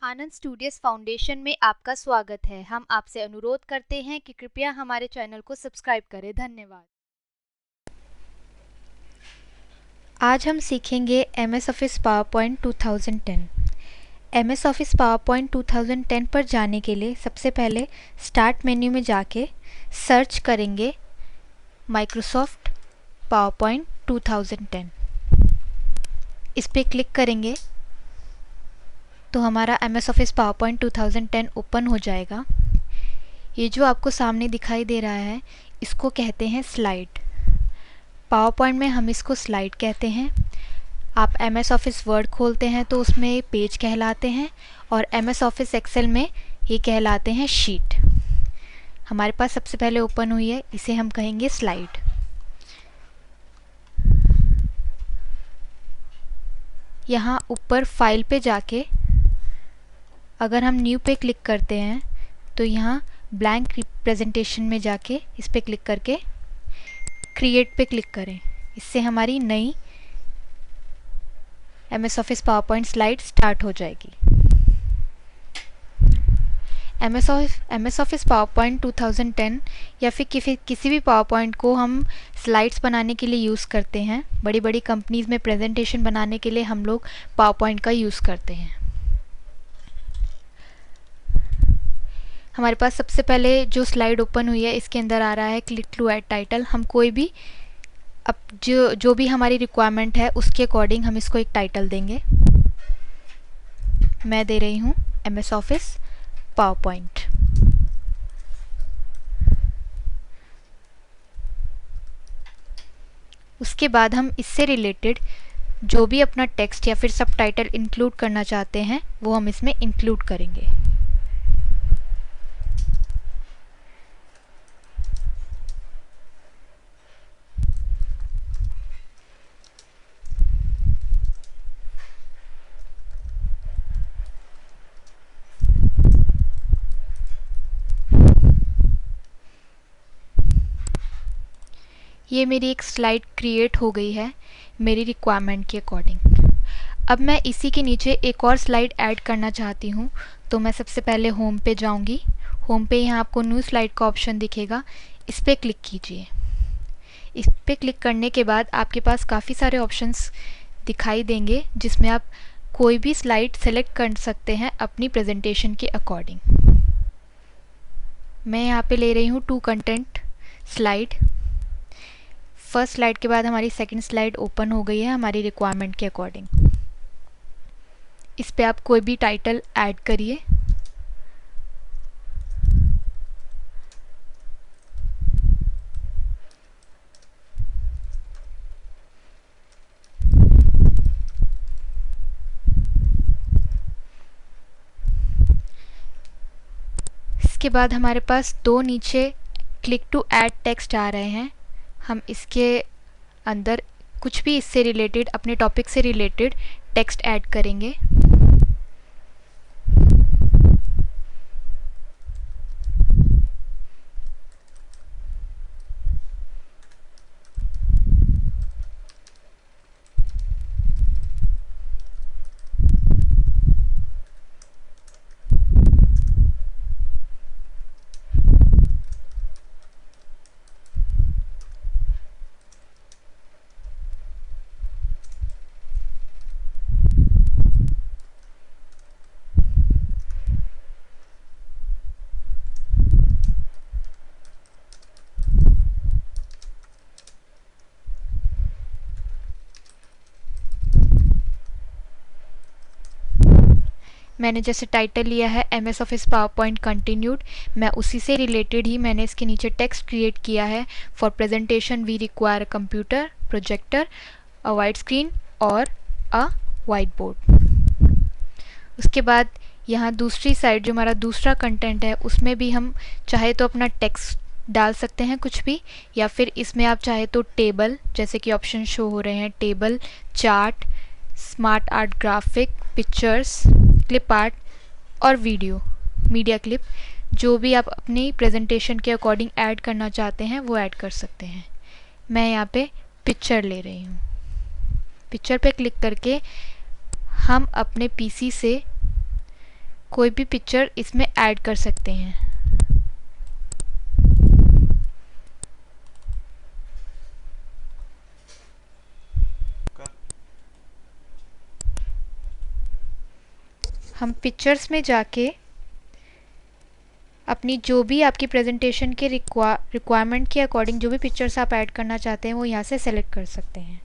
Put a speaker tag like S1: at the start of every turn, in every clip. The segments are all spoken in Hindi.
S1: आनंद स्टूडियोज फाउंडेशन में आपका स्वागत है। हम आपसे अनुरोध करते हैं कि कृपया हमारे चैनल को सब्सक्राइब करें। धन्यवाद।
S2: आज हम सीखेंगे MS office PowerPoint 2010। MS office PowerPoint 2010 पर जाने के लिए सबसे पहले स्टार्ट मेन्यू में जाके सर्च करेंगे माइक्रोसॉफ्ट पावरपॉइंट 2010। इस पर क्लिक करेंगे तो हमारा MS ऑफिस पावरपॉइंट 2010 ओपन हो जाएगा। ये जो आपको सामने दिखाई दे रहा है इसको कहते हैं स्लाइड। पावरपॉइंट में हम इसको स्लाइड कहते हैं। आप MS ऑफिस वर्ड खोलते हैं तो उसमें पेज कहलाते हैं और MS ऑफिस एक्सेल में ये कहलाते हैं शीट। हमारे पास सबसे पहले ओपन हुई है, इसे हम कहेंगे स्लाइड। यहाँ ऊपर फाइल पे जाके अगर हम न्यू पे क्लिक करते हैं तो यहाँ ब्लैंक प्रेजेंटेशन में जाके इस पे क्लिक करके क्रिएट पे क्लिक करें। इससे हमारी नई MS office PowerPoint slide start हो जाएगी। MS ऑफिस पावरपॉइंट 2010 या फिर किसी भी पावरपॉइंट को हम स्लाइड्स बनाने के लिए यूज़ करते हैं। बड़ी बड़ी कंपनीज़ में प्रेजेंटेशन बनाने के लिए हम लोग पावरपॉइंट का यूज़ करते हैं। हमारे पास सबसे पहले जो स्लाइड ओपन हुई है इसके अंदर आ रहा है क्लिक टू ऐड टाइटल। हम कोई भी अब जो भी हमारी रिक्वायरमेंट है उसके अकॉर्डिंग हम इसको एक टाइटल देंगे। मैं दे रही हूँ MS ऑफिस पावरपॉइंट। उसके बाद हम इससे रिलेटेड जो भी अपना टेक्स्ट या फिर सब टाइटल इंक्लूड करना चाहते हैं वो हम इसमें इंक्लूड करेंगे। ये मेरी एक स्लाइड क्रिएट हो गई है मेरी रिक्वायरमेंट के अकॉर्डिंग। अब मैं इसी के नीचे एक और स्लाइड ऐड करना चाहती हूँ तो मैं सबसे पहले होम पे जाऊँगी। होम पे यहाँ आपको न्यू स्लाइड का ऑप्शन दिखेगा, इस पर क्लिक कीजिए। इस पर क्लिक करने के बाद आपके पास काफ़ी सारे ऑप्शंस दिखाई देंगे जिसमें आप कोई भी स्लाइड सेलेक्ट कर सकते हैं अपनी प्रेजेंटेशन के अकॉर्डिंग। मैं यहाँ पे ले रही हूँ two content slide. First slide के बाद हमारी सेकंड स्लाइड ओपन हो गई है हमारी रिक्वायरमेंट के अकॉर्डिंग। इस पे आप कोई भी टाइटल ऐड करिए। इसके बाद हमारे पास दो नीचे क्लिक टू ऐड टेक्स्ट आ रहे हैं। हम इसके अंदर कुछ भी इससे रिलेटेड अपने टॉपिक से रिलेटेड टेक्स्ट ऐड करेंगे। मैंने जैसे टाइटल लिया है MS ऑफिस पावरपॉइंट कंटिन्यूड, मैं उसी से रिलेटेड ही मैंने इसके नीचे टेक्स्ट क्रिएट किया है। For presentation we require a computer, projector, a wide screen और अ वाइट बोर्ड। उसके बाद यहाँ दूसरी साइड जो हमारा दूसरा कंटेंट है उसमें भी हम चाहे तो अपना टेक्स्ट डाल सकते हैं कुछ भी, या फिर इसमें आप चाहे तो टेबल, जैसे कि ऑप्शन शो हो रहे हैं, table, chart, smart art graphic, pictures, clip art और वीडियो, मीडिया क्लिप, जो भी आप अपनी प्रेजेंटेशन के अकॉर्डिंग ऐड करना चाहते हैं वो ऐड कर सकते हैं। मैं यहाँ पे पिक्चर ले रही हूँ। पिक्चर पे क्लिक करके हम अपने PC से कोई भी पिक्चर इसमें ऐड कर सकते हैं। हम पिक्चर्स में जाके अपनी जो भी आपकी प्रेजेंटेशन के रिक्वायरमेंट के अकॉर्डिंग जो भी पिक्चर्स आप ऐड करना चाहते हैं वो यहाँ से सेलेक्ट कर सकते हैं।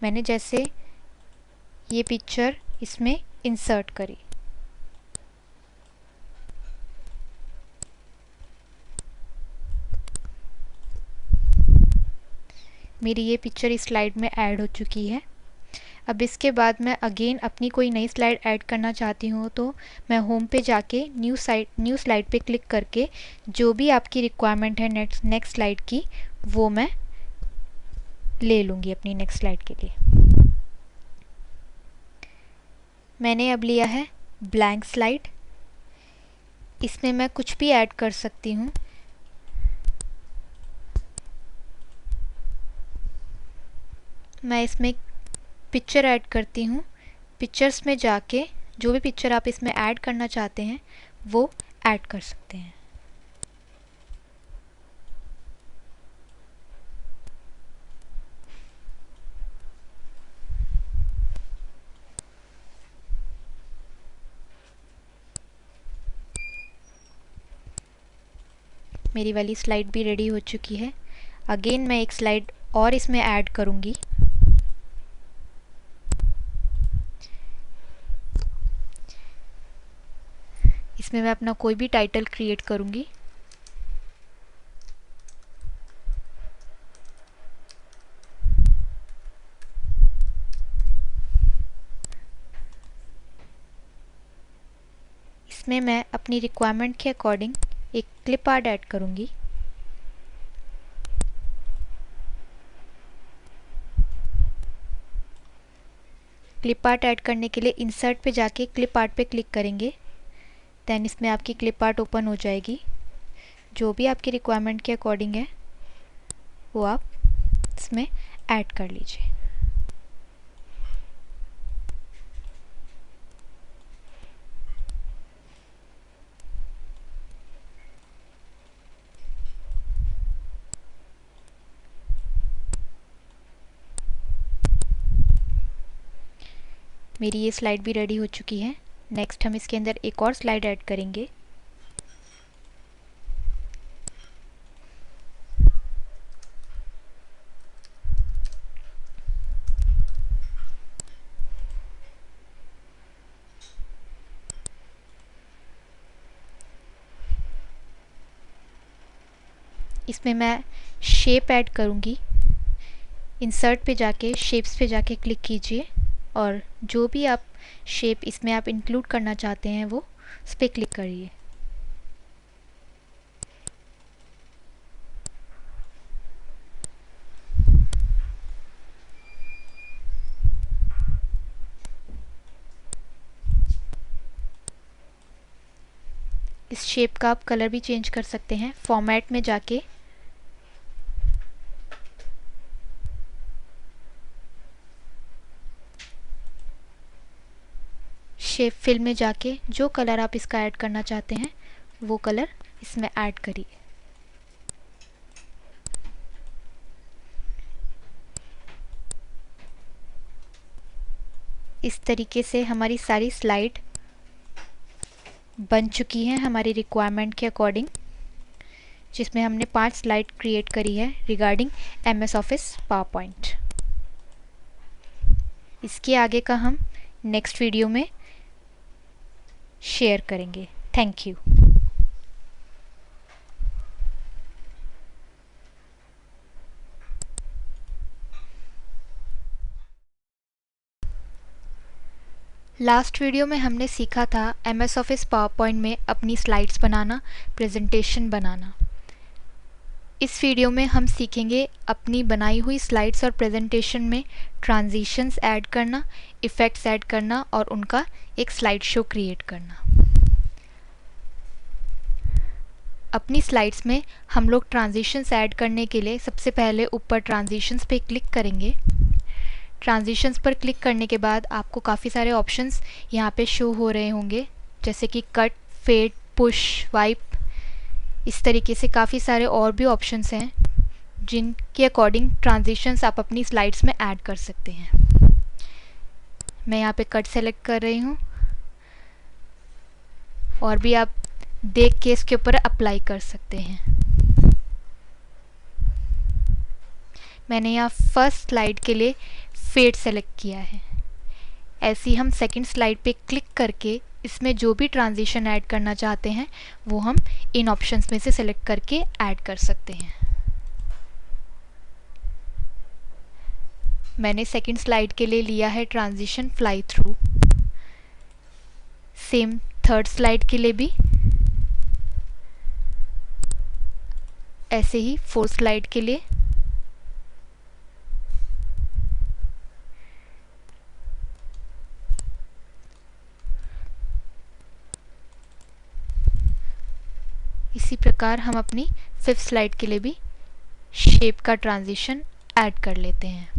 S2: मैंने जैसे ये पिक्चर इसमें इंसर्ट करी। मेरी ये पिक्चर इस स्लाइड में ऐड हो चुकी है। अब इसके बाद मैं अगेन अपनी कोई नई स्लाइड ऐड करना चाहती हूँ तो मैं होम पे जाके न्यू स्लाइड पे क्लिक करके जो भी आपकी रिक्वायरमेंट है नेक्स्ट स्लाइड की वो मैं ले लूँगी अपनी नेक्स्ट स्लाइड के लिए। मैंने अब लिया है ब्लैंक स्लाइड। इसमें मैं कुछ भी ऐड कर सकती हूँ। मैं इसमें पिक्चर ऐड करती हूँ। पिक्चर्स में जाके जो भी पिक्चर आप इसमें ऐड करना चाहते हैं वो ऐड कर सकते हैं। मेरी वाली स्लाइड भी रेडी हो चुकी है। अगेन मैं एक स्लाइड और इसमें ऐड करूँगी। इसमें मैं अपना कोई भी टाइटल क्रिएट करूँगी। इसमें मैं अपनी रिक्वायरमेंट के अकॉर्डिंग एक क्लिप आर्ट ऐड करूँगी। क्लिप आर्ट ऐड करने के लिए इंसर्ट पे जाके क्लिप आर्ट पे क्लिक करेंगे। देन इसमें आपकी क्लिप आर्ट ओपन हो जाएगी। जो भी आपकी रिक्वायरमेंट के अकॉर्डिंग है वो आप इसमें ऐड कर लीजिए। मेरी ये स्लाइड भी रेडी हो चुकी है। नेक्स्ट हम इसके अंदर एक और स्लाइड ऐड करेंगे। इसमें मैं शेप ऐड करूँगी। इंसर्ट पे जाके शेप्स पे जाके क्लिक कीजिए और जो भी आप शेप इसमें आप इंक्लूड करना चाहते हैं वो उस पर क्लिक करिए। इस शेप का आप कलर भी चेंज कर सकते हैं। फॉर्मेट में जाके शेप फिल में जाके जो कलर आप इसका ऐड करना चाहते हैं वो कलर इसमें ऐड करिए। इस तरीके से हमारी सारी स्लाइड बन चुकी हैं हमारी रिक्वायरमेंट के अकॉर्डिंग, जिसमें हमने 5 स्लाइड क्रिएट करी है regarding MS office power point. इसके आगे का हम नेक्स्ट वीडियो में शेयर करेंगे। Thank you. लास्ट वीडियो में हमने सीखा था MS ऑफिस पावर पॉइंट में अपनी स्लाइड्स बनाना, प्रेजेंटेशन बनाना। इस वीडियो में हम सीखेंगे अपनी बनाई हुई स्लाइड्स और प्रेजेंटेशन में ट्रांजिशंस ऐड करना, इफ़ेक्ट्स ऐड करना और उनका एक स्लाइड शो क्रिएट करना। अपनी स्लाइड्स में हम लोग ट्रांजिशंस ऐड करने के लिए सबसे पहले ऊपर ट्रांजिशंस पे क्लिक करेंगे। ट्रांजिशंस पर क्लिक करने के बाद आपको काफ़ी सारे ऑप्शंस यहाँ पे शो हो रहे होंगे। जैसे कि कट, फेड, पुश, वाइप, इस तरीके से काफ़ी सारे और भी ऑप्शंस हैं जिनके अकॉर्डिंग ट्रांजिशंस आप अपनी स्लाइड्स में ऐड कर सकते हैं। मैं यहाँ पे कट सेलेक्ट कर रही हूँ और भी आप देख के इसके ऊपर अप्लाई कर सकते हैं। मैंने यहाँ फर्स्ट स्लाइड के लिए फेड सेलेक्ट किया है। ऐसे ही हम सेकंड स्लाइड पे क्लिक करके इसमें जो भी ट्रांजिशन ऐड करना चाहते हैं वो हम इन ऑप्शंस में से सेलेक्ट करके ऐड कर सकते हैं। मैंने सेकंड स्लाइड के लिए लिया है transition fly through. Same third slide के लिए भी, ऐसे ही फोर्थ स्लाइड के लिए, इसी प्रकार हम अपनी फिफ्थ स्लाइड के लिए भी शेप का ट्रांजिशन ऐड कर लेते हैं।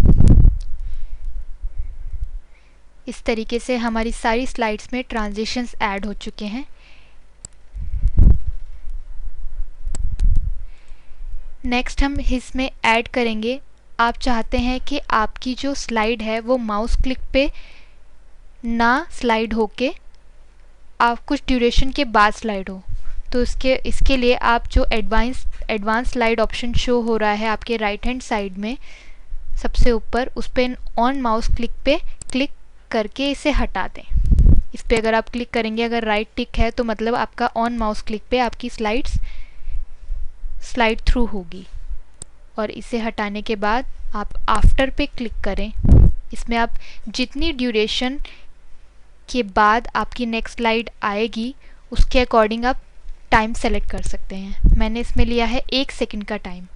S2: इस तरीके से हमारी सारी स्लाइड्स में ट्रांजिशंस ऐड हो चुके हैं। नेक्स्ट हम इसमें ऐड करेंगे, आप चाहते हैं कि आपकी जो स्लाइड है वो माउस क्लिक पे ना स्लाइड होके आप कुछ ड्यूरेशन के बाद स्लाइड हो, तो इसके लिए आप जो एडवांस स्लाइड ऑप्शन शो हो रहा है आपके राइट हैंड साइड में सबसे ऊपर, उस पर ऑन माउस क्लिक पे क्लिक करके इसे हटा दें। इस पर अगर आप क्लिक करेंगे, अगर राइट टिक है तो मतलब आपका ऑन माउस क्लिक पे आपकी स्लाइड थ्रू होगी, और इसे हटाने के बाद आप आफ्टर पे क्लिक करें। इसमें आप जितनी ड्यूरेशन के बाद आपकी नेक्स्ट स्लाइड आएगी उसके अकॉर्डिंग आप टाइम सेलेक्ट कर सकते हैं। मैंने इसमें लिया है 1 सेकंड का टाइम।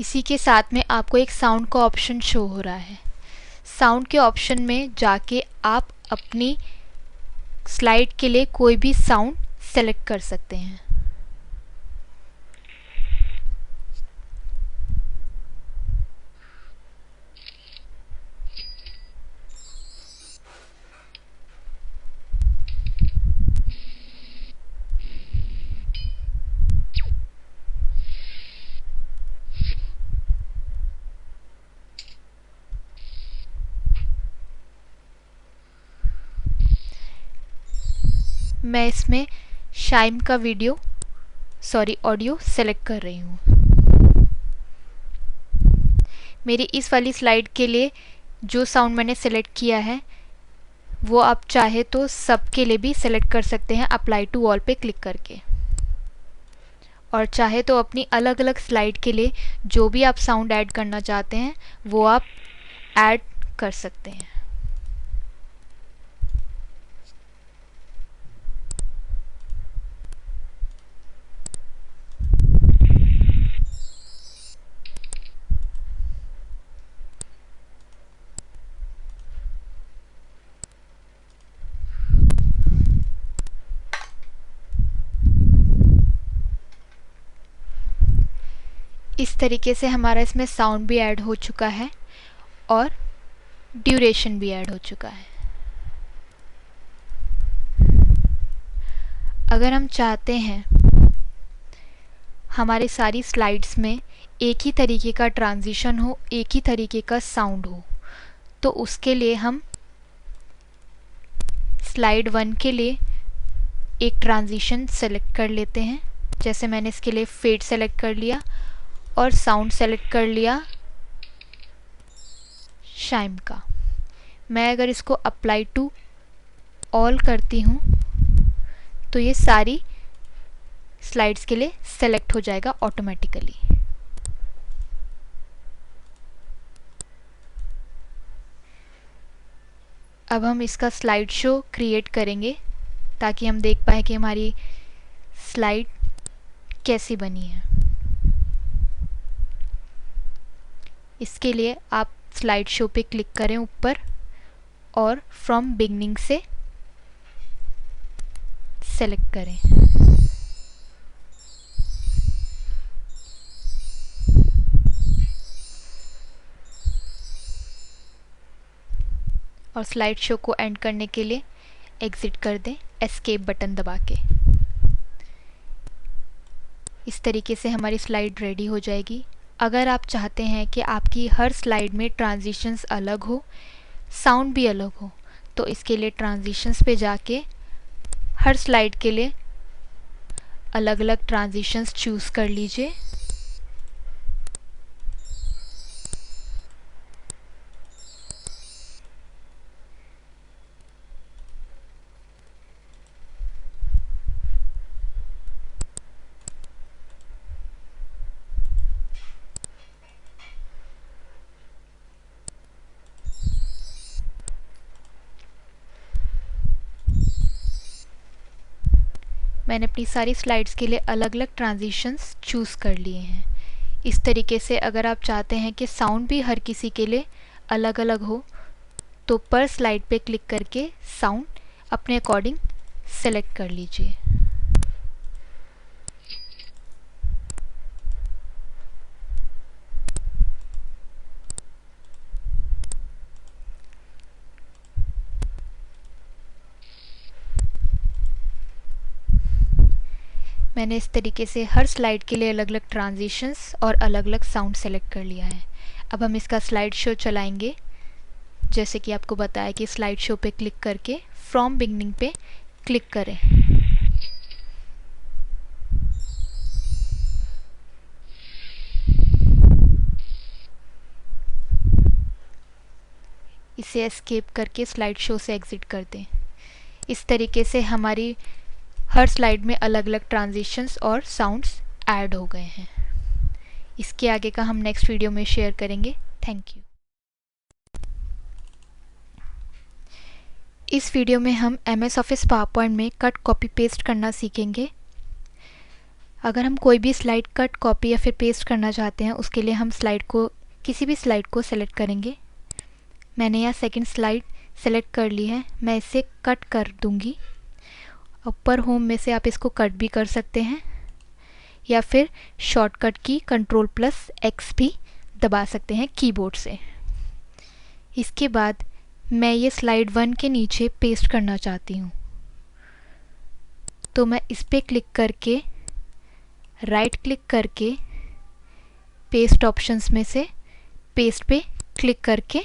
S2: इसी के साथ में आपको एक साउंड का ऑप्शन शो हो रहा है। साउंड के ऑप्शन में जाके आप अपनी स्लाइड के लिए कोई भी साउंड सेलेक्ट कर सकते हैं। मैं इसमें शाइम का ऑडियो सेलेक्ट कर रही हूँ। मेरी इस वाली स्लाइड के लिए जो साउंड मैंने सेलेक्ट किया है वो आप चाहे तो सब के लिए भी सेलेक्ट कर सकते हैं अप्लाई टू ऑल पे क्लिक करके, और चाहे तो अपनी अलग अलग स्लाइड के लिए जो भी आप साउंड ऐड करना चाहते हैं वो आप ऐड कर सकते हैं। इस तरीके से हमारा इसमें साउंड भी ऐड हो चुका है और ड्यूरेशन भी ऐड हो चुका है। अगर हम चाहते हैं हमारी सारी स्लाइड्स में एक ही तरीके का ट्रांजिशन हो, एक ही तरीके का साउंड हो, तो उसके लिए हम स्लाइड 1 के लिए एक ट्रांजिशन सेलेक्ट कर लेते हैं। जैसे मैंने इसके लिए फेड सेलेक्ट कर लिया और साउंड सेलेक्ट कर लिया शाइम का। मैं अगर इसको अप्लाई टू ऑल करती हूँ तो ये सारी स्लाइड्स के लिए सेलेक्ट हो जाएगा ऑटोमेटिकली। अब हम इसका स्लाइड शो क्रिएट करेंगे ताकि हम देख पाए कि हमारी स्लाइड कैसी बनी है। इसके लिए आप स्लाइड शो पे क्लिक करें ऊपर और फ्रॉम बिगनिंग से सेलेक्ट करें। और स्लाइड शो को एंड करने के लिए एग्ज़िट कर दें एस्केप बटन दबा के। इस तरीके से हमारी स्लाइड रेडी हो जाएगी। अगर आप चाहते हैं कि आपकी हर स्लाइड में ट्रांजिशंस अलग हो, साउंड भी अलग हो, तो इसके लिए ट्रांजिशंस पे जाके हर स्लाइड के लिए अलग अलग ट्रांजिशंस चूज़ कर लीजिए। मैंने अपनी सारी स्लाइड्स के लिए अलग अलग ट्रांजिशंस चूज़ कर लिए हैं। इस तरीके से अगर आप चाहते हैं कि साउंड भी हर किसी के लिए अलग अलग हो, तो पर स्लाइड पे क्लिक करके साउंड अपने अकॉर्डिंग सेलेक्ट कर लीजिए। मैंने इस तरीके से हर स्लाइड के लिए अलग अलग ट्रांजिशंस और अलग अलग साउंड सेलेक्ट कर लिया है। अब हम इसका स्लाइड शो चलाएंगे। जैसे कि आपको बताया कि स्लाइड शो पे क्लिक करके फ्रॉम बिगनिंग पे क्लिक करें। इसे एस्केप करके स्लाइड शो से एग्ज़िट कर दें। इस तरीके से हमारी हर स्लाइड में अलग अलग ट्रांजिशंस और साउंड्स ऐड हो गए हैं। इसके आगे का हम नेक्स्ट वीडियो में शेयर करेंगे। Thank you. इस वीडियो में हम MS ऑफिस पावरपॉइंट में कट कॉपी पेस्ट करना सीखेंगे। अगर हम कोई भी स्लाइड कट कॉपी या फिर पेस्ट करना चाहते हैं, उसके लिए हम किसी भी स्लाइड को सेलेक्ट करेंगे। मैंने यहाँ सेकंड स्लाइड सेलेक्ट कर ली है। मैं इसे कट कर दूंगी। ऊपर होम में से आप इसको कट भी कर सकते हैं या फिर शॉर्टकट की Ctrl+X भी दबा सकते हैं कीबोर्ड से। इसके बाद मैं ये स्लाइड 1 के नीचे पेस्ट करना चाहती हूँ, तो मैं इस पे क्लिक करके राइट क्लिक करके पेस्ट ऑप्शंस में से पेस्ट पे क्लिक करके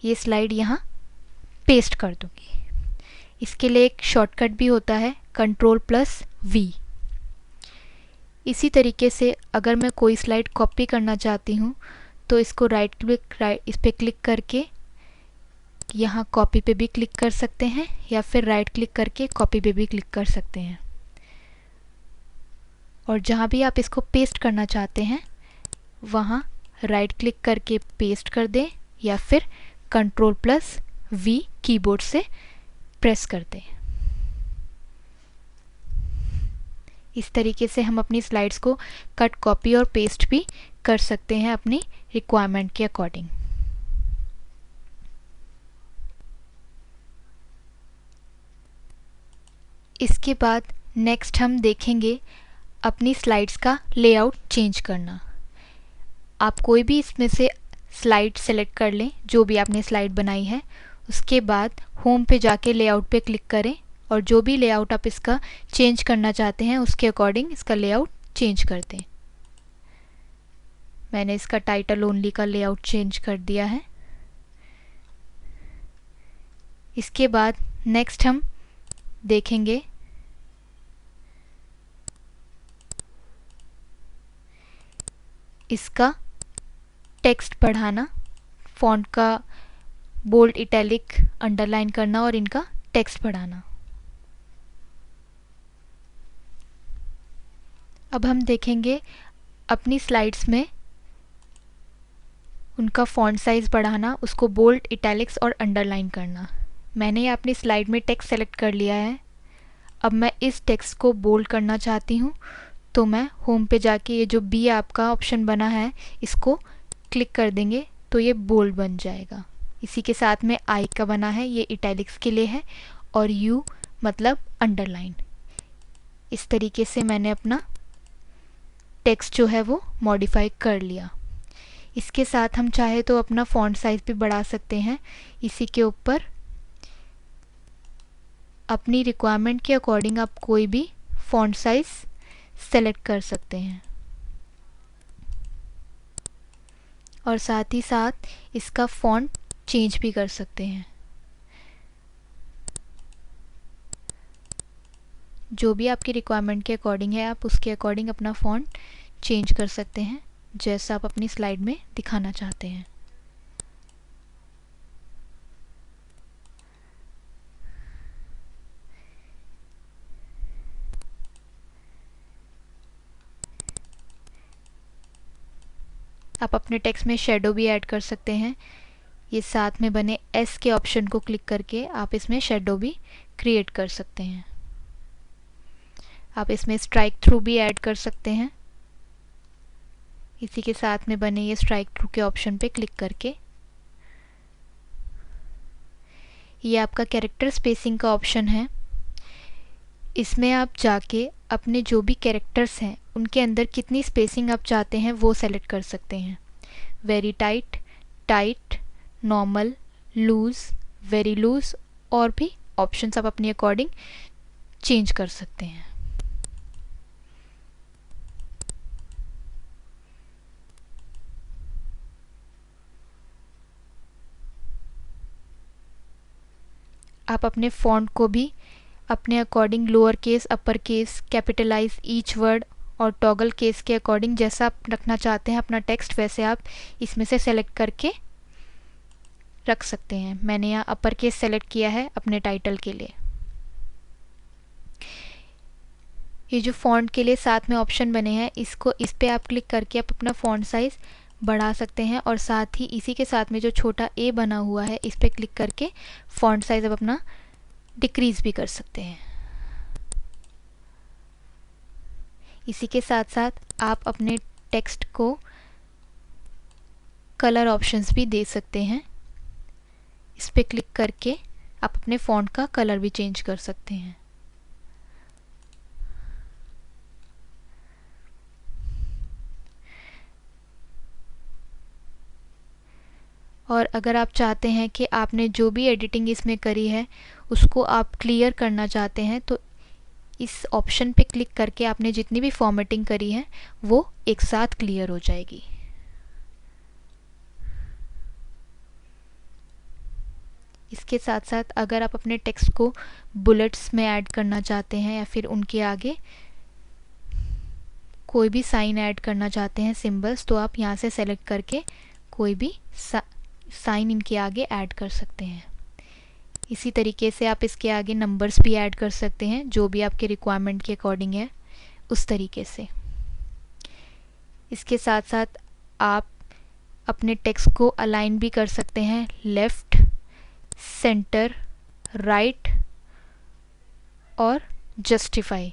S2: ये स्लाइड यहाँ पेस्ट कर दूँगी। इसके लिए एक शॉर्टकट भी होता है Ctrl+V। इसी तरीके से अगर मैं कोई स्लाइड कॉपी करना चाहती हूँ, तो इसको इस पे क्लिक करके यहाँ कॉपी पे भी क्लिक कर सकते हैं या फिर राइट क्लिक करके कॉपी पे भी क्लिक कर सकते हैं। और जहाँ भी आप इसको पेस्ट करना चाहते हैं वहाँ राइट क्लिक करके पेस्ट कर दें या फिर Ctrl+V कीबोर्ड से प्रेस कर दें। इस तरीके से हम अपनी स्लाइड्स को कट कॉपी और पेस्ट भी कर सकते हैं अपनी रिक्वायरमेंट के अकॉर्डिंग। इसके बाद नेक्स्ट हम देखेंगे अपनी स्लाइड्स का लेआउट चेंज करना। आप कोई भी इसमें से स्लाइड सेलेक्ट कर लें, जो भी आपने स्लाइड बनाई है। उसके बाद होम पे जाके लेआउट पे क्लिक करें और जो भी लेआउट आप इसका चेंज करना चाहते हैं उसके अकॉर्डिंग इसका लेआउट चेंज कर दें। मैंने इसका टाइटल ओनली का लेआउट चेंज कर दिया है। इसके बाद नेक्स्ट हम देखेंगे इसका टेक्स्ट बढ़ाना, फॉन्ट का बोल्ड, इटैलिक, अंडरलाइन करना और इनका टेक्स्ट बढ़ाना। अब हम देखेंगे अपनी स्लाइड्स में उनका फॉन्ट साइज़ बढ़ाना, उसको बोल्ड, इटैलिक्स और अंडरलाइन करना। मैंने अपनी स्लाइड में टेक्स्ट सेलेक्ट कर लिया है। अब मैं इस टेक्स्ट को बोल्ड करना चाहती हूँ, तो मैं होम पे जाके ये जो बी आपका ऑप्शन बना है इसको क्लिक कर देंगे तो ये बोल्ड बन जाएगा। इसी के साथ में आई का बना है, ये इटैलिक्स के लिए है, और यू मतलब अंडरलाइन। इस तरीके से मैंने अपना टेक्स्ट जो है वो मॉडिफाई कर लिया। इसके साथ हम चाहे तो अपना फ़ॉन्ट साइज़ भी बढ़ा सकते हैं। इसी के ऊपर अपनी रिक्वायरमेंट के अकॉर्डिंग आप कोई भी फ़ॉन्ट साइज़ सेलेक्ट कर सकते हैं और साथ ही साथ इसका फ़ॉन्ट चेंज भी कर सकते हैं। जो भी आपकी रिक्वायरमेंट के अकॉर्डिंग है आप उसके अकॉर्डिंग अपना फ़ॉन्ट चेंज कर सकते हैं जैसा आप अपनी स्लाइड में दिखाना चाहते हैं। आप अपने टेक्स्ट में शेडो भी ऐड कर सकते हैं। ये साथ में बने एस के ऑप्शन को क्लिक करके आप इसमें शेडो भी क्रिएट कर सकते हैं। आप इसमें स्ट्राइक थ्रू भी ऐड कर सकते हैं। इसी के साथ में बने ये स्ट्राइक थ्रू के ऑप्शन पे क्लिक करके ये आपका कैरेक्टर स्पेसिंग का ऑप्शन है। इसमें आप जाके अपने जो भी कैरेक्टर्स हैं उनके अंदर कितनी स्पेसिंग आप चाहते हैं वो सेलेक्ट कर सकते हैं। Very tight, tight, normal, loose, very loose और भी ऑप्शंस आप अपने अकॉर्डिंग चेंज कर सकते हैं। आप अपने फ़ॉन्ट को भी अपने according lower case, upper case, capitalize each word और टॉगल केस के अकॉर्डिंग जैसा आप रखना चाहते हैं अपना टेक्स्ट वैसे आप इसमें से सेलेक्ट करके रख सकते हैं। मैंने यहाँ अपर केस सेलेक्ट किया है अपने टाइटल के लिए। ये जो फ़ॉन्ट के लिए साथ में ऑप्शन बने हैं इस पे आप क्लिक करके आप अपना फ़ॉन्ट साइज़ बढ़ा सकते हैं और साथ ही इसी के साथ में जो छोटा ए बना हुआ है इस पे क्लिक करके फ़ॉन्ट साइज़ आप अपना डिक्रीज़ भी कर सकते हैं। इसी के साथ साथ आप अपने टेक्स्ट को कलर ऑप्शंस भी दे सकते हैं। इस पे क्लिक करके आप अपने फ़ॉन्ट का कलर भी चेंज कर सकते हैं। और अगर आप चाहते हैं कि आपने जो भी एडिटिंग इसमें करी है उसको आप क्लियर करना चाहते हैं तो इस ऑप्शन पे क्लिक करके आपने जितनी भी फॉर्मेटिंग करी है वो एक साथ क्लियर हो जाएगी। इसके साथ साथ अगर आप अपने टेक्स्ट को बुलेट्स में ऐड करना चाहते हैं या फिर उनके आगे कोई भी साइन ऐड करना चाहते हैं, सिंबल्स, तो आप यहाँ से सेलेक्ट करके कोई भी साइन इनके आगे ऐड कर सकते हैं। इसी तरीके से आप इसके आगे नंबर्स भी ऐड कर सकते हैं जो भी आपके रिक्वायरमेंट के अकॉर्डिंग है उस तरीके से। इसके साथ साथ आप अपने टेक्स्ट को अलाइन भी कर सकते हैं लेफ़्ट, सेंटर, राइट और जस्टिफाई।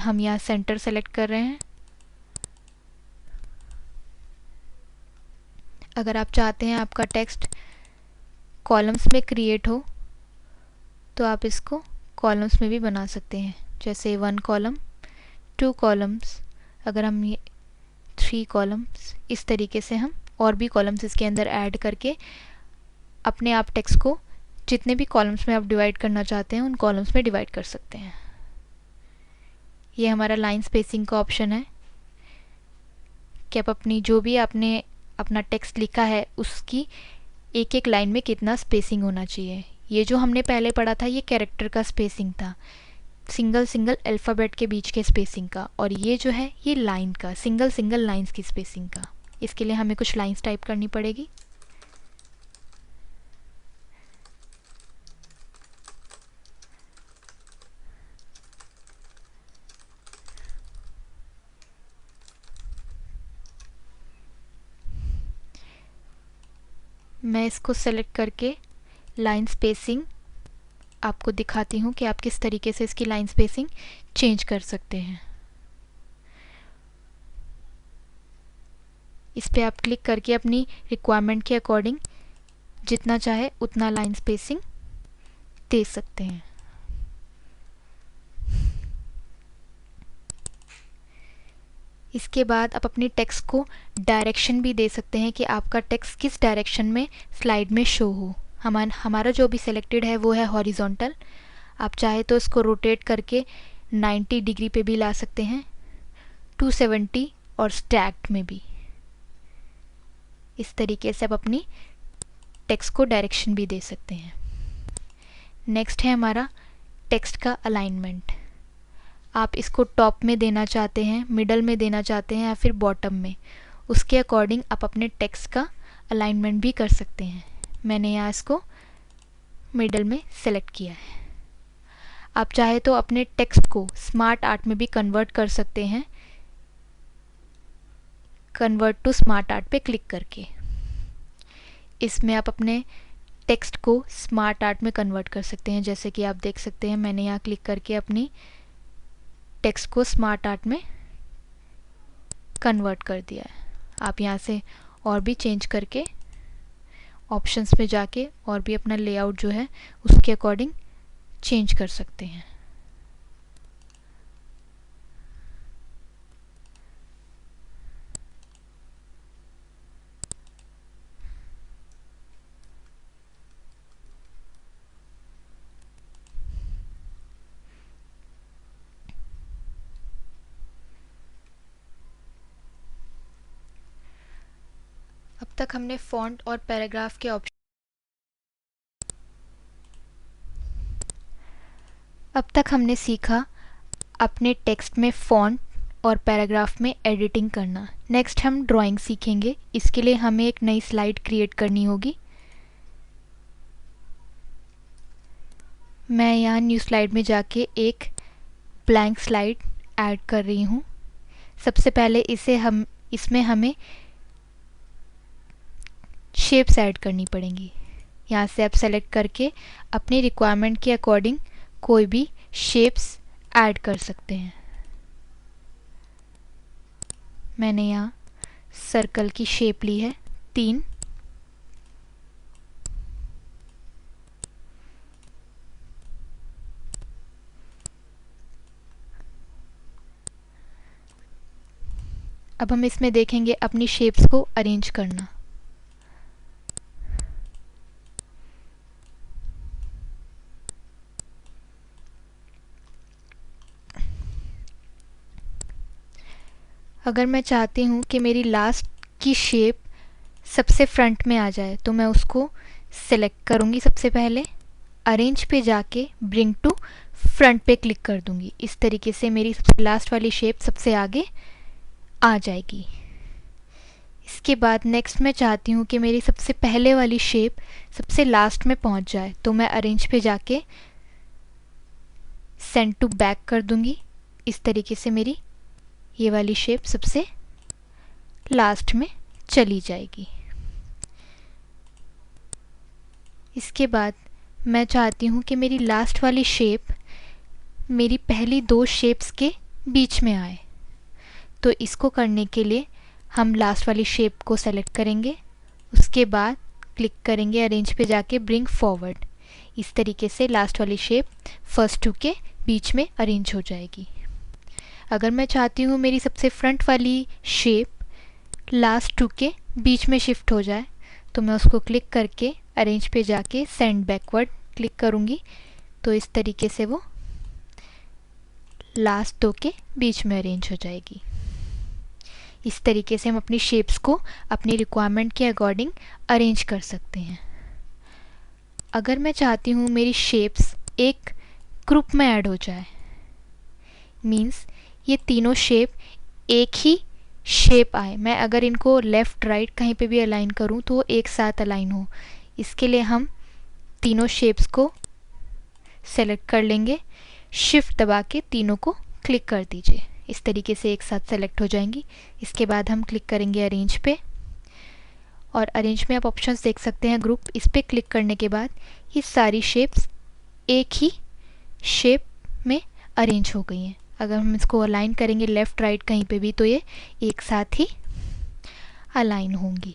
S2: हम यहाँ सेंटर सेलेक्ट कर रहे हैं। अगर आप चाहते हैं आपका टेक्स्ट कॉलम्स में क्रिएट हो तो आप इसको कॉलम्स में भी बना सकते हैं, जैसे 1 कॉलम, 2 कॉलम्स, अगर हम ये 3 कॉलम्स, इस तरीके से हम और भी कॉलम्स इसके अंदर ऐड करके अपने आप टेक्स्ट को जितने भी कॉलम्स में आप डिवाइड करना चाहते हैं उन कॉलम्स में डिवाइड कर सकते हैं। ये हमारा लाइन स्पेसिंग का ऑप्शन है कि आप अपनी जो भी आपने अपना टेक्स्ट लिखा है उसकी एक एक लाइन में कितना स्पेसिंग होना चाहिए। ये जो हमने पहले पढ़ा था ये कैरेक्टर का स्पेसिंग था, सिंगल सिंगल अल्फ़ाबेट के बीच के स्पेसिंग का, और ये जो है ये लाइन का, सिंगल सिंगल लाइंस की स्पेसिंग का। इसके लिए हमें कुछ लाइंस टाइप करनी पड़ेगी। मैं इसको सेलेक्ट करके लाइन स्पेसिंग आपको दिखाती हूँ कि आप किस तरीके से इसकी लाइन स्पेसिंग चेंज कर सकते हैं। इस पे आप क्लिक करके अपनी रिक्वायरमेंट के अकॉर्डिंग जितना चाहे उतना लाइन स्पेसिंग दे सकते हैं। इसके बाद आप अपनी टेक्स्ट को डायरेक्शन भी दे सकते हैं कि आपका टेक्स्ट किस डायरेक्शन में स्लाइड में शो हो। हमारा जो भी सिलेक्टेड है वो है हॉरिजॉन्टल। आप चाहे तो इसको रोटेट करके 90 डिग्री पे भी ला सकते हैं, 270 और स्टैक्ड में भी। इस तरीके से आप अपनी टेक्स्ट को डायरेक्शन भी दे सकते हैं। नेक्स्ट है हमारा टेक्स्ट का अलाइनमेंट। आप इसको टॉप में देना चाहते हैं, मिडल में देना चाहते हैं या फिर बॉटम में, उसके अकॉर्डिंग आप अपने टेक्स्ट का अलाइनमेंट भी कर सकते हैं। मैंने यहाँ इसको मिडल में सेलेक्ट किया है। आप चाहे तो अपने टेक्स्ट को स्मार्ट आर्ट में भी कन्वर्ट कर सकते हैं, कन्वर्ट टू स्मार्ट आर्ट पे क्लिक करके। इसमें आप अपने टेक्स्ट को स्मार्ट आर्ट में कन्वर्ट कर सकते हैं। जैसे कि आप देख सकते हैं मैंने यहाँ क्लिक करके अपनी टेक्स्ट को स्मार्ट आर्ट में कन्वर्ट कर दिया है। आप यहाँ से और भी चेंज करके ऑप्शंस पे जाके और भी अपना लेआउट जो है उसके अकॉर्डिंग चेंज कर सकते हैं। अब तक हमने फॉन्ट और पैराग्राफ के ऑप्शन अब तक हमने सीखा अपने टेक्स्ट में फॉन्ट और पैराग्राफ में एडिटिंग करना। नेक्स्ट हम ड्राइंग सीखेंगे। इसके लिए हमें एक नई स्लाइड क्रिएट करनी होगी। मैं यहाँ न्यू स्लाइड में जाके एक ब्लैंक स्लाइड ऐड कर रही हूँ। सबसे पहले इसमें हमें शेप्स ऐड करनी पड़ेंगी। यहाँ से आप सेलेक्ट करके अपनी रिक्वायरमेंट के अकॉर्डिंग कोई भी शेप्स ऐड कर सकते हैं। मैंने यहाँ सर्कल की शेप ली है 3। अब हम इसमें देखेंगे अपनी शेप्स को अरेंज करना। अगर मैं चाहती हूँ कि मेरी लास्ट की शेप सबसे फ्रंट में आ जाए तो मैं उसको सेलेक्ट करूँगी। सबसे पहले अरेंज पे जाके ब्रिंग टू फ्रंट पे क्लिक कर दूँगी। इस तरीके से मेरी सबसे लास्ट वाली शेप सबसे आगे आ जाएगी। इसके बाद नेक्स्ट मैं चाहती हूँ कि मेरी सबसे पहले वाली शेप सबसे लास्ट में पहुँच जाए तो मैं अरेंज पे जाके सेंड टू बैक कर दूँगी। इस तरीके से मेरी ये वाली शेप सबसे लास्ट में चली जाएगी। इसके बाद मैं चाहती हूँ कि मेरी लास्ट वाली शेप मेरी पहली 2 शेप्स के बीच में आए। तो इसको करने के लिए हम लास्ट वाली शेप को सेलेक्ट करेंगे, उसके बाद क्लिक करेंगे अरेंज पे जाके ब्रिंग फॉरवर्ड। इस तरीके से लास्ट वाली शेप फर्स्ट 2 के बीच में अरेंज हो जाएगी। अगर मैं चाहती हूँ मेरी सबसे फ्रंट वाली शेप लास्ट 2 के बीच में शिफ्ट हो जाए तो मैं उसको क्लिक करके अरेंज पे जाके सेंड बैकवर्ड क्लिक करूँगी। तो इस तरीके से वो लास्ट 2 के बीच में अरेंज हो जाएगी। इस तरीके से हम अपनी शेप्स को अपनी रिक्वायरमेंट के अकॉर्डिंग अरेंज कर सकते हैं। अगर मैं चाहती हूँ मेरी शेप्स एक ग्रुप में ऐड हो जाए, मीन्स ये तीनों शेप एक ही शेप आए, मैं अगर इनको लेफ़्ट राइट कहीं पे भी अलाइन करूँ तो एक साथ अलाइन हो, इसके लिए हम तीनों शेप्स को सेलेक्ट कर लेंगे। शिफ्ट दबा के तीनों को क्लिक कर दीजिए। इस तरीके से एक साथ सेलेक्ट हो जाएंगी। इसके बाद हम क्लिक करेंगे अरेंज पे, और अरेंज में आप ऑप्शंस देख सकते हैं ग्रुप। इस पर क्लिक करने के बाद ये सारी शेप्स एक ही शेप में अरेंज हो गई हैं। अगर हम इसको अलाइन करेंगे लेफ़्ट राइट कहीं पे भी तो ये एक साथ ही अलाइन होंगी।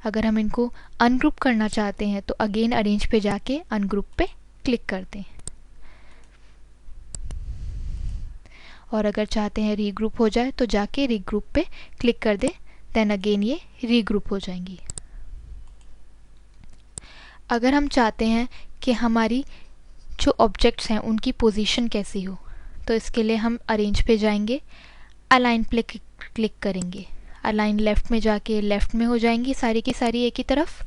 S2: अगर हम इनको अनग्रुप करना चाहते हैं तो अगेन अरेंज पे जाके अनग्रुप पे क्लिक कर दें। और अगर चाहते हैं रीग्रुप हो जाए तो जाके रीग्रुप पे क्लिक कर दें, देन अगेन ये रीग्रुप हो जाएंगी। अगर हम चाहते हैं कि हमारी जो ऑब्जेक्ट्स हैं उनकी पोजीशन कैसी हो, तो इसके लिए हम अरेंज पे जाएंगे, अलाइन पे क्लिक करेंगे। अलाइन लेफ़्ट में जाके लेफ़्ट में हो जाएंगी सारी की सारी एक ही तरफ।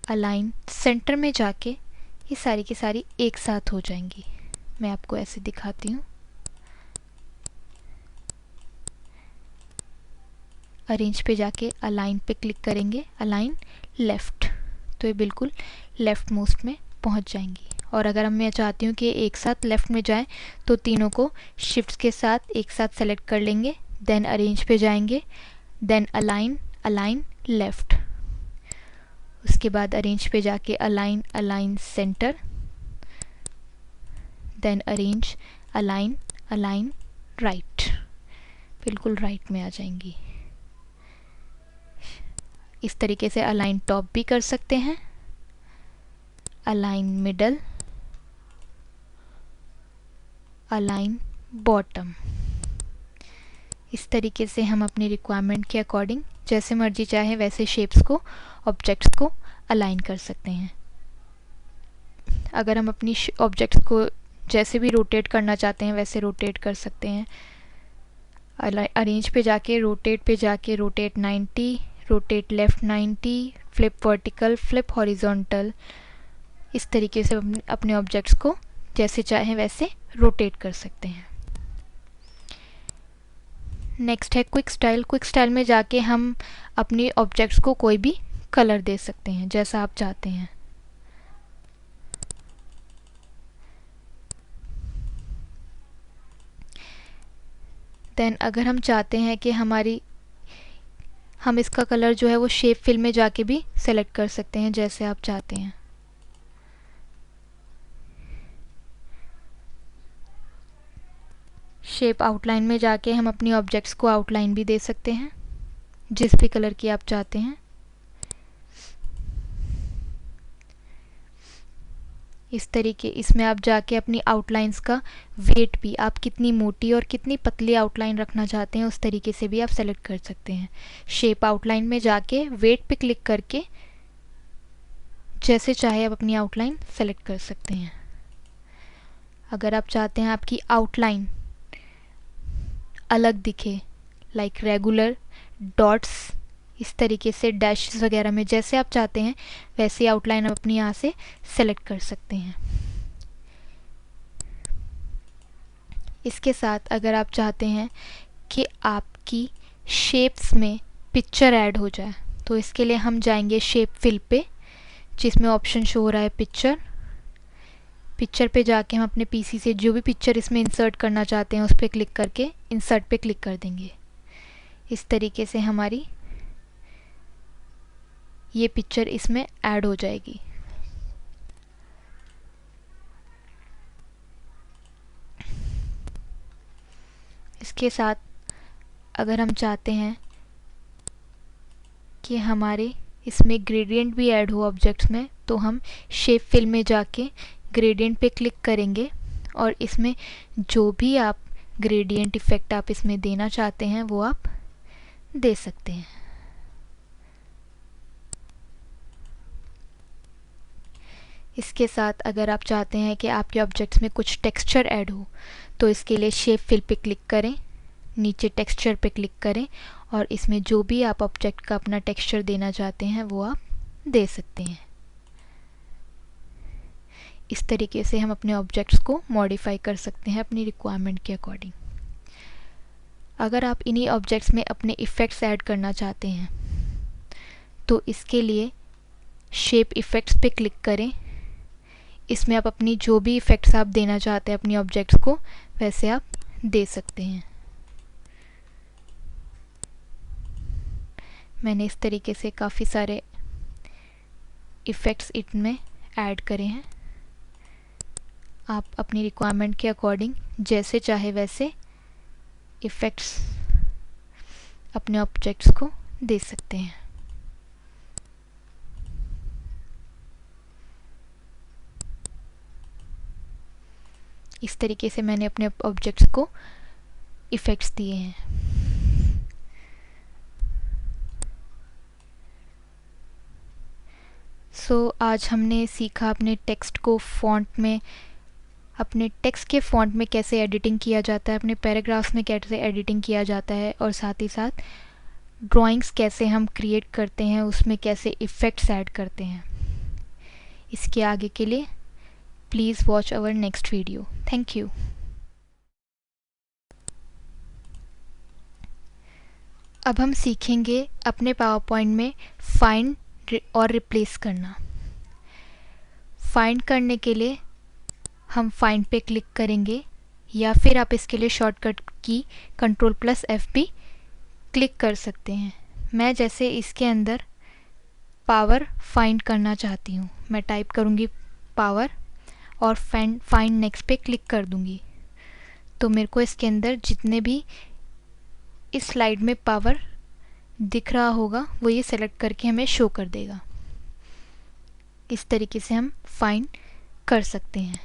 S2: अलाइन सेंटर में जाके ये सारी की सारी एक साथ हो जाएंगी। मैं आपको ऐसे दिखाती हूँ। अरेंज पे जाके अलाइन पे क्लिक करेंगे, अलाइन लेफ़्ट, तो ये बिल्कुल लेफ़्ट मोस्ट में पहुँच जाएंगी। और अगर मैं चाहती हूँ कि एक साथ लेफ़्ट में जाएं तो तीनों को शिफ्ट्स के साथ एक साथ सेलेक्ट कर लेंगे, देन अरेंज पे जाएंगे, देन अलाइन, अलाइन लेफ़्ट, उसके बाद अरेंज पे जाके align, align centre, then arrange, align, align right, बिल्कुल राइट में आ जाएंगी। इस तरीके से अलाइन टॉप भी कर सकते हैं, अलाइन मिडल, अलाइन बॉटम। इस तरीके से हम अपनी रिक्वायरमेंट के अकॉर्डिंग जैसे मर्जी चाहे वैसे शेप्स को, ऑब्जेक्ट्स को अलाइन कर सकते हैं। अगर हम अपनी ऑब्जेक्ट्स को जैसे भी रोटेट करना चाहते हैं वैसे रोटेट कर सकते हैं। अरेंज पे जाके rotate 90, rotate left 90, flip vertical, flip horizontal. इस तरीके से अपने ऑब्जेक्ट्स को जैसे चाहे वैसे रोटेट कर सकते हैं। नेक्स्ट है क्विक स्टाइल। क्विक स्टाइल में जाके हम अपनी ऑब्जेक्ट्स को कोई भी कलर दे सकते हैं जैसा आप चाहते हैं। देन अगर हम चाहते हैं कि हम इसका कलर जो है वो शेप फिल में जाके भी सेलेक्ट कर सकते हैं जैसे आप चाहते हैं। शेप आउटलाइन में जाके हम अपनी ऑब्जेक्ट्स को आउटलाइन भी दे सकते हैं जिस भी कलर की आप चाहते हैं। इस तरीके इसमें आप जाके अपनी आउटलाइंस का वेट भी, आप कितनी मोटी और कितनी पतली आउटलाइन रखना चाहते हैं उस तरीके से भी आप सेलेक्ट कर सकते हैं। शेप आउटलाइन में जाके वेट पे क्लिक करके जैसे चाहे आप अपनी आउटलाइन सेलेक्ट कर सकते हैं। अगर आप चाहते हैं आपकी आउटलाइन अलग दिखे, लाइक रेगुलर डॉट्स, इस तरीके से डैशेस वगैरह में जैसे आप चाहते हैं वैसे आउटलाइन आप अपनी यहाँ से सेलेक्ट कर सकते हैं। इसके साथ अगर आप चाहते हैं कि आपकी शेप्स में पिक्चर ऐड हो जाए तो इसके लिए हम जाएंगे शेप फिल पे, जिसमें ऑप्शन शो हो रहा है पिक्चर। पिक्चर पे जाके हम अपने पीसी से जो भी पिक्चर इसमें इंसर्ट करना चाहते हैं उस पर क्लिक करके इंसर्ट पे क्लिक कर देंगे। इस तरीके से हमारी ये पिक्चर इसमें ऐड हो जाएगी। इसके साथ अगर हम चाहते हैं कि हमारे इसमें ग्रेडियंट भी ऐड हो ऑब्जेक्ट्स में, तो हम शेप फिल में जाके ग्रेडियंट पे क्लिक करेंगे और इसमें जो भी आप ग्रेडियंट इफेक्ट आप इसमें देना चाहते हैं वो आप दे सकते हैं। इसके साथ अगर आप चाहते हैं कि आपके ऑब्जेक्ट्स में कुछ टेक्सचर ऐड हो तो इसके लिए शेप फिल पे क्लिक करें, नीचे टेक्सचर पे क्लिक करें और इसमें जो भी आप ऑब्जेक्ट का अपना टेक्सचर देना चाहते हैं वो आप दे सकते हैं। इस तरीके से हम अपने ऑब्जेक्ट्स को मॉडिफाई कर सकते हैं अपनी रिक्वायरमेंट के अकॉर्डिंग। अगर आप इन्हीं ऑब्जेक्ट्स में अपने इफ़ेक्ट्स ऐड करना चाहते हैं तो इसके लिए शेप इफ़ेक्ट्स पे क्लिक करें। इसमें आप अपनी जो भी इफ़ेक्ट्स आप देना चाहते हैं अपनी ऑब्जेक्ट्स को वैसे आप दे सकते हैं। मैंने इस तरीके से काफ़ी सारे इफ़ेक्ट्स इनमें ऐड करे हैं। आप अपनी रिक्वायरमेंट के अकॉर्डिंग जैसे चाहे वैसे इफ़ेक्ट्स अपने ऑब्जेक्ट्स को दे सकते हैं। इस तरीके से मैंने अपने ऑब्जेक्ट्स को इफ़ेक्ट्स दिए हैं। आज हमने सीखा अपने टेक्स्ट को फ़ॉन्ट में, अपने टेक्स्ट के फ़ॉन्ट में कैसे एडिटिंग किया जाता है, अपने पैराग्राफ्स में कैसे एडिटिंग किया जाता है, और साथ ही साथ ड्राइंग्स कैसे हम क्रिएट करते हैं, उसमें कैसे इफ़ेक्ट्स ऐड करते हैं। इसके आगे के लिए please watch our next video. Thank you. अब हम सीखेंगे अपने पावर पॉइंट में फाइंड और रिप्लेस करना। फाइंड करने के लिए हम फाइंड पे क्लिक करेंगे, या फिर आप इसके लिए शॉर्टकट की Ctrl+F भी क्लिक कर सकते हैं। मैं जैसे इसके अंदर पावर फाइंड करना चाहती हूँ, मैं टाइप करूँगी पावर और फाइंड नेक्स्ट पे क्लिक कर दूँगी, तो मेरे को इसके अंदर जितने भी इस स्लाइड में पावर दिख रहा होगा वो ये सेलेक्ट करके हमें शो कर देगा। इस तरीके से हम फाइंड कर सकते हैं।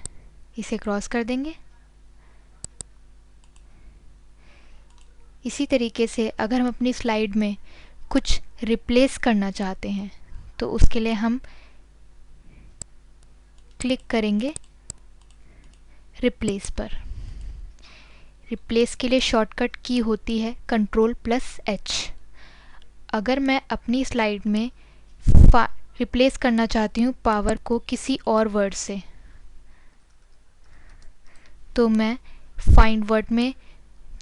S2: इसे क्रॉस कर देंगे। इसी तरीके से अगर हम अपनी स्लाइड में कुछ रिप्लेस करना चाहते हैं तो उसके लिए हम क्लिक करेंगे रिप्लेस पर। रिप्लेस के लिए शॉर्टकट की होती है Ctrl+H। अगर मैं अपनी स्लाइड में रिप्लेस करना चाहती हूँ पावर को किसी और वर्ड से, तो मैं फाइंड वर्ड में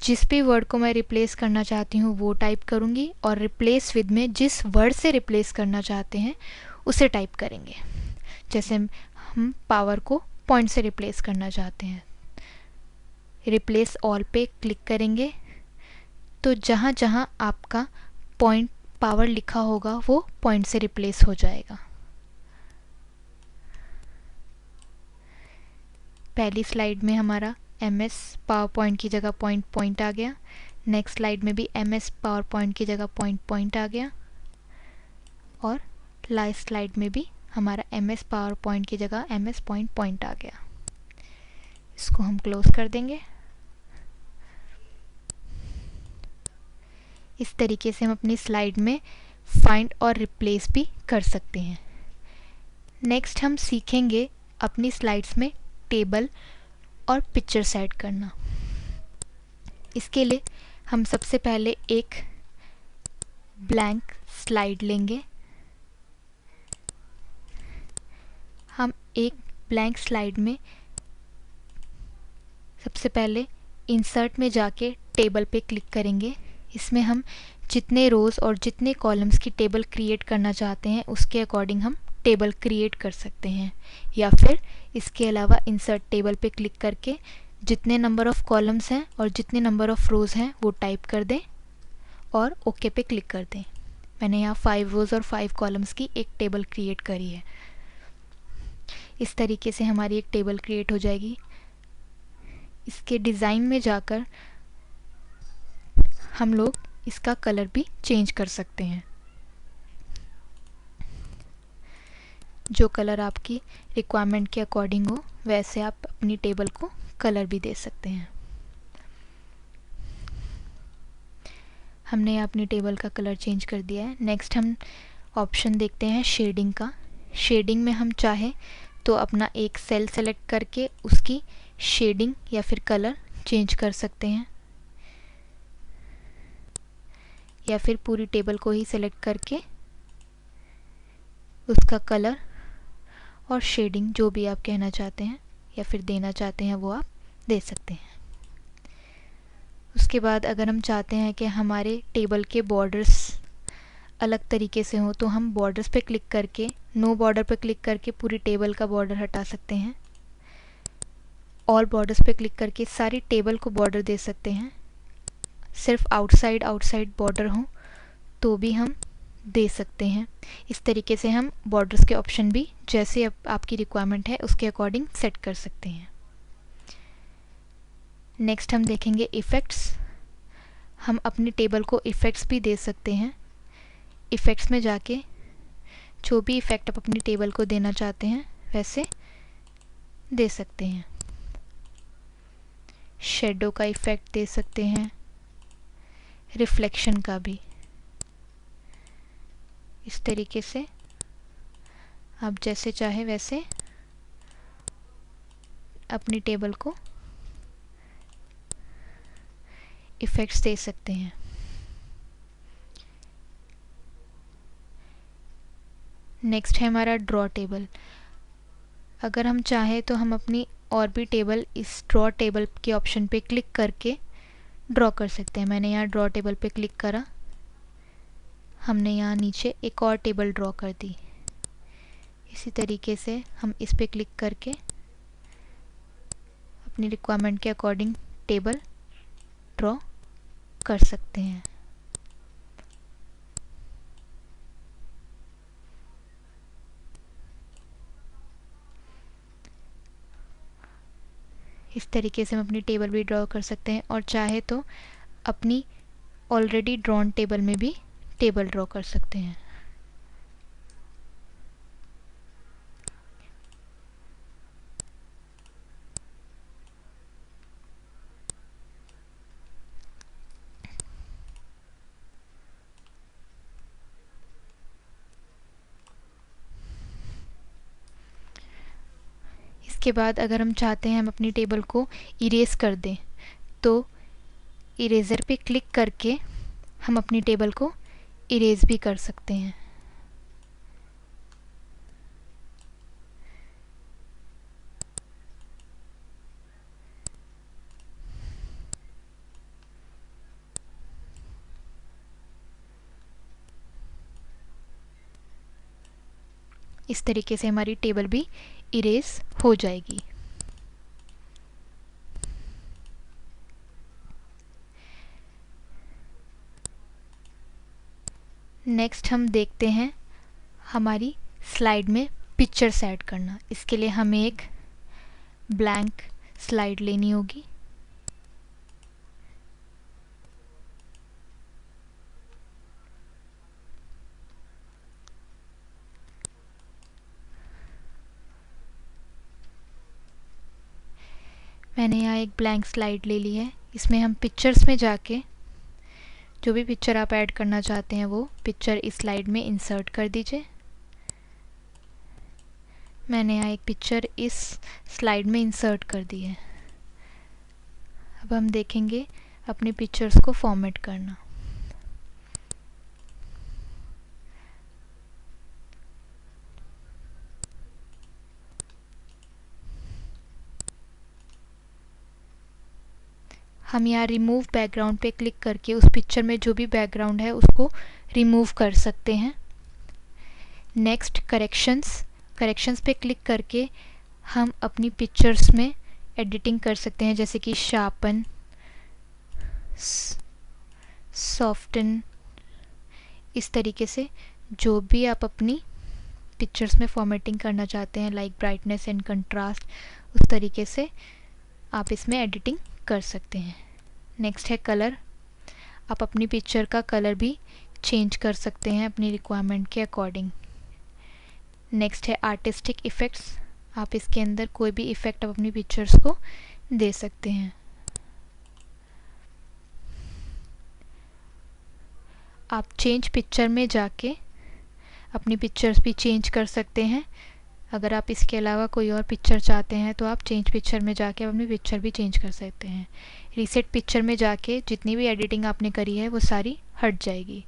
S2: जिस भी वर्ड को मैं रिप्लेस करना चाहती हूँ वो टाइप करूँगी, और रिप्लेस विद में जिस वर्ड से रिप्लेस करना चाहते हैं उसे टाइप करेंगे। जैसे हम पावर को पॉइंट से रिप्लेस करना चाहते हैं, रिप्लेस ऑल पे क्लिक करेंगे, तो जहाँ जहाँ आपका पॉइंट पावर लिखा होगा वो पॉइंट से रिप्लेस हो जाएगा। पहली स्लाइड में हमारा MS पावर पॉइंट की जगह पॉइंट आ गया। नेक्स्ट स्लाइड में भी MS पावर पॉइंट की जगह पॉइंट आ गया, और लास्ट स्लाइड में भी हमारा MS पावर पॉइंट की जगह MS पॉइंट आ गया। इसको हम क्लोज कर देंगे। इस तरीके से हम अपनी स्लाइड में फाइंड और रिप्लेस भी कर सकते हैं। नेक्स्ट हम सीखेंगे अपनी स्लाइड्स में टेबल और पिक्चर्स ऐड करना। इसके लिए हम सबसे पहले एक ब्लैंक स्लाइड लेंगे। हम एक ब्लैंक स्लाइड में सबसे पहले इंसर्ट में जाके टेबल पे क्लिक करेंगे। इसमें हम जितने रोज़ और जितने कॉलम्स की टेबल क्रिएट करना चाहते हैं उसके अकॉर्डिंग हम टेबल क्रिएट कर सकते हैं, या फिर इसके अलावा इंसर्ट टेबल पे क्लिक करके जितने नंबर ऑफ़ कॉलम्स हैं और जितने नंबर ऑफ़ रोज़ हैं वो टाइप कर दें और ओके पे क्लिक कर दें। मैंने यहाँ 5 रोज़ और 5 कॉलम्स की एक टेबल क्रिएट करी है। इस तरीके से हमारी एक टेबल क्रिएट हो जाएगी। इसके डिज़ाइन में जाकर हम लोग इसका कलर भी चेंज कर सकते हैं। जो कलर आपकी रिक्वायरमेंट के अकॉर्डिंग हो वैसे आप अपनी टेबल को कलर भी दे सकते हैं। हमने अपनी टेबल का कलर चेंज कर दिया है। नेक्स्ट हम ऑप्शन देखते हैं शेडिंग का। शेडिंग में हम चाहें तो अपना एक सेल सेलेक्ट करके उसकी शेडिंग या फिर कलर चेंज कर सकते हैं, या फिर पूरी टेबल को ही सेलेक्ट करके उसका कलर और शेडिंग जो भी आप कहना चाहते हैं या फिर देना चाहते हैं वो आप दे सकते हैं। उसके बाद अगर हम चाहते हैं कि हमारे टेबल के बॉर्डर्स अलग तरीके से हों तो हम बॉर्डर्स पे क्लिक करके नो बॉर्डर पे क्लिक करके पूरी टेबल का बॉर्डर हटा सकते हैं। ऑल बॉर्डर्स पे क्लिक करके सारी टेबल को बॉर्डर दे सकते हैं। सिर्फ आउटसाइड बॉर्डर हो तो भी हम दे सकते हैं। इस तरीके से हम बॉर्डर्स के ऑप्शन भी जैसे आपकी रिक्वायरमेंट है उसके अकॉर्डिंग सेट कर सकते हैं। नेक्स्ट हम देखेंगे इफ़ेक्ट्स। हम अपनी टेबल को इफ़ेक्ट्स भी दे सकते हैं। इफ़ेक्ट्स में जाके जो भी इफ़ेक्ट आप अपनी टेबल को देना चाहते हैं वैसे दे सकते हैं। शेडो का इफ़ेक्ट दे सकते हैं, रिफ्लेक्शन का भी। इस तरीके से आप जैसे चाहे वैसे अपनी टेबल को इफ़ेक्ट्स दे सकते हैं। नेक्स्ट है हमारा ड्रॉ टेबल। अगर हम चाहें तो हम अपनी और भी टेबल इस ड्रॉ टेबल के ऑप्शन पे क्लिक करके ड्रॉ कर सकते हैं। मैंने यहाँ ड्रॉ टेबल पे क्लिक करा, हमने यहाँ नीचे एक और टेबल ड्रॉ कर दी। इसी तरीके से हम इस पे क्लिक करके अपनी रिक्वायरमेंट के अकॉर्डिंग टेबल ड्रॉ कर सकते हैं। इस तरीके से हम अपनी टेबल भी ड्रॉ कर सकते हैं, और चाहे तो अपनी ऑलरेडी ड्रॉन टेबल में भी टेबल ड्रॉ कर सकते हैं। इसके बाद अगर हम चाहते हैं हम अपनी टेबल को इरेज कर दें, तो इरेज़र पे क्लिक करके हम अपनी टेबल को इरेज भी कर सकते हैं। इस तरीके से हमारी टेबल भी इरेज हो जाएगी। नेक्स्ट हम देखते हैं हमारी स्लाइड में पिक्चर्स ऐड करना। इसके लिए हमें एक ब्लैंक स्लाइड लेनी होगी। मैंने यहाँ एक ब्लैंक स्लाइड ले ली है। इसमें हम पिक्चर्स में जाके जो भी पिक्चर आप ऐड करना चाहते हैं वो पिक्चर इस स्लाइड में इंसर्ट कर दीजिए। मैंने यहाँ एक पिक्चर इस स्लाइड में इंसर्ट कर दी है। अब हम देखेंगे अपने पिक्चर्स को फॉर्मेट करना। हम यहाँ रिमूव बैकग्राउंड पे क्लिक करके उस पिक्चर में जो भी बैकग्राउंड है उसको रिमूव कर सकते हैं। नेक्स्ट करेक्शंस पे क्लिक करके हम अपनी पिक्चर्स में एडिटिंग कर सकते हैं, जैसे कि शार्पन, सॉफ्टन। इस तरीके से जो भी आप अपनी पिक्चर्स में फॉर्मेटिंग करना चाहते हैं, लाइक ब्राइटनेस एंड कंट्रास्ट, उस तरीके से आप इसमें एडिटिंग कर सकते हैं। नेक्स्ट है कलर। आप अपनी पिक्चर का कलर भी चेंज कर सकते हैं अपनी रिक्वायरमेंट के अकॉर्डिंग। नेक्स्ट है आर्टिस्टिक इफ़ेक्ट्स। आप इसके अंदर कोई भी इफ़ेक्ट आप अपनी पिक्चर्स को दे सकते हैं। आप चेंज पिक्चर में जाके अपनी पिक्चर्स भी चेंज कर सकते हैं। अगर आप इसके अलावा कोई और पिक्चर चाहते हैं तो आप चेंज पिक्चर में जाके अपनी पिक्चर भी चेंज कर सकते हैं। रीसेट पिक्चर में जाके जितनी भी एडिटिंग आपने करी है वो सारी हट जाएगी,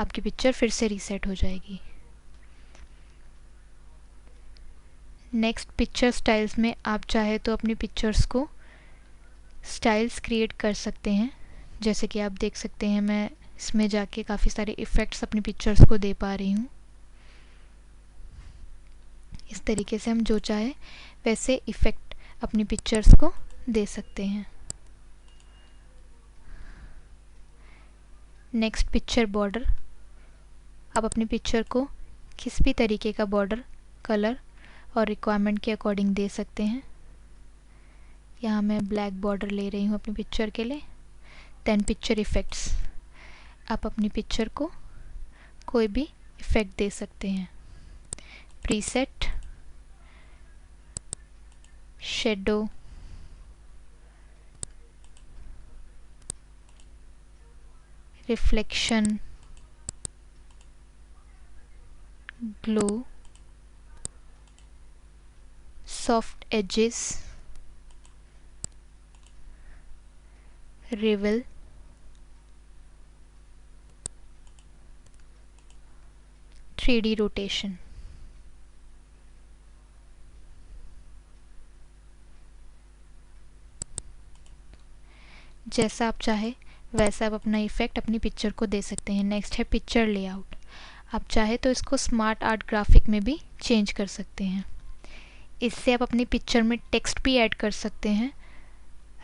S2: आपकी पिक्चर फिर से रीसेट हो जाएगी। नेक्स्ट पिक्चर स्टाइल्स में आप चाहे तो अपनी पिक्चर्स को स्टाइल्स क्रिएट कर सकते हैं। जैसे कि आप देख सकते हैं मैं इसमें जाके काफ़ी सारे इफ़ेक्ट्स अपनी पिक्चर्स को दे पा रही हूँ। इस तरीके से हम जो चाहे वैसे इफ़ेक्ट अपनी पिक्चर्स को दे सकते हैं। Next picture border. आप अपनी पिक्चर को किस भी तरीके का बॉर्डर, कलर और रिक्वायरमेंट के अकॉर्डिंग दे सकते हैं। यहाँ मैं ब्लैक बॉर्डर ले रही हूँ अपनी पिक्चर के लिए। Then picture effects. आप अपनी पिक्चर को कोई भी इफ़ेक्ट दे सकते हैं। Preset, shadow, reflection, glow, soft edges, bevel, 3D rotation. जैसा आप चाहे वैसा आप अपना इफ़ेक्ट अपनी पिक्चर को दे सकते हैं। नेक्स्ट है पिक्चर लेआउट। आप चाहे तो इसको स्मार्ट आर्ट ग्राफिक में भी चेंज कर सकते हैं। इससे आप अपनी पिक्चर में टेक्स्ट भी ऐड कर सकते हैं,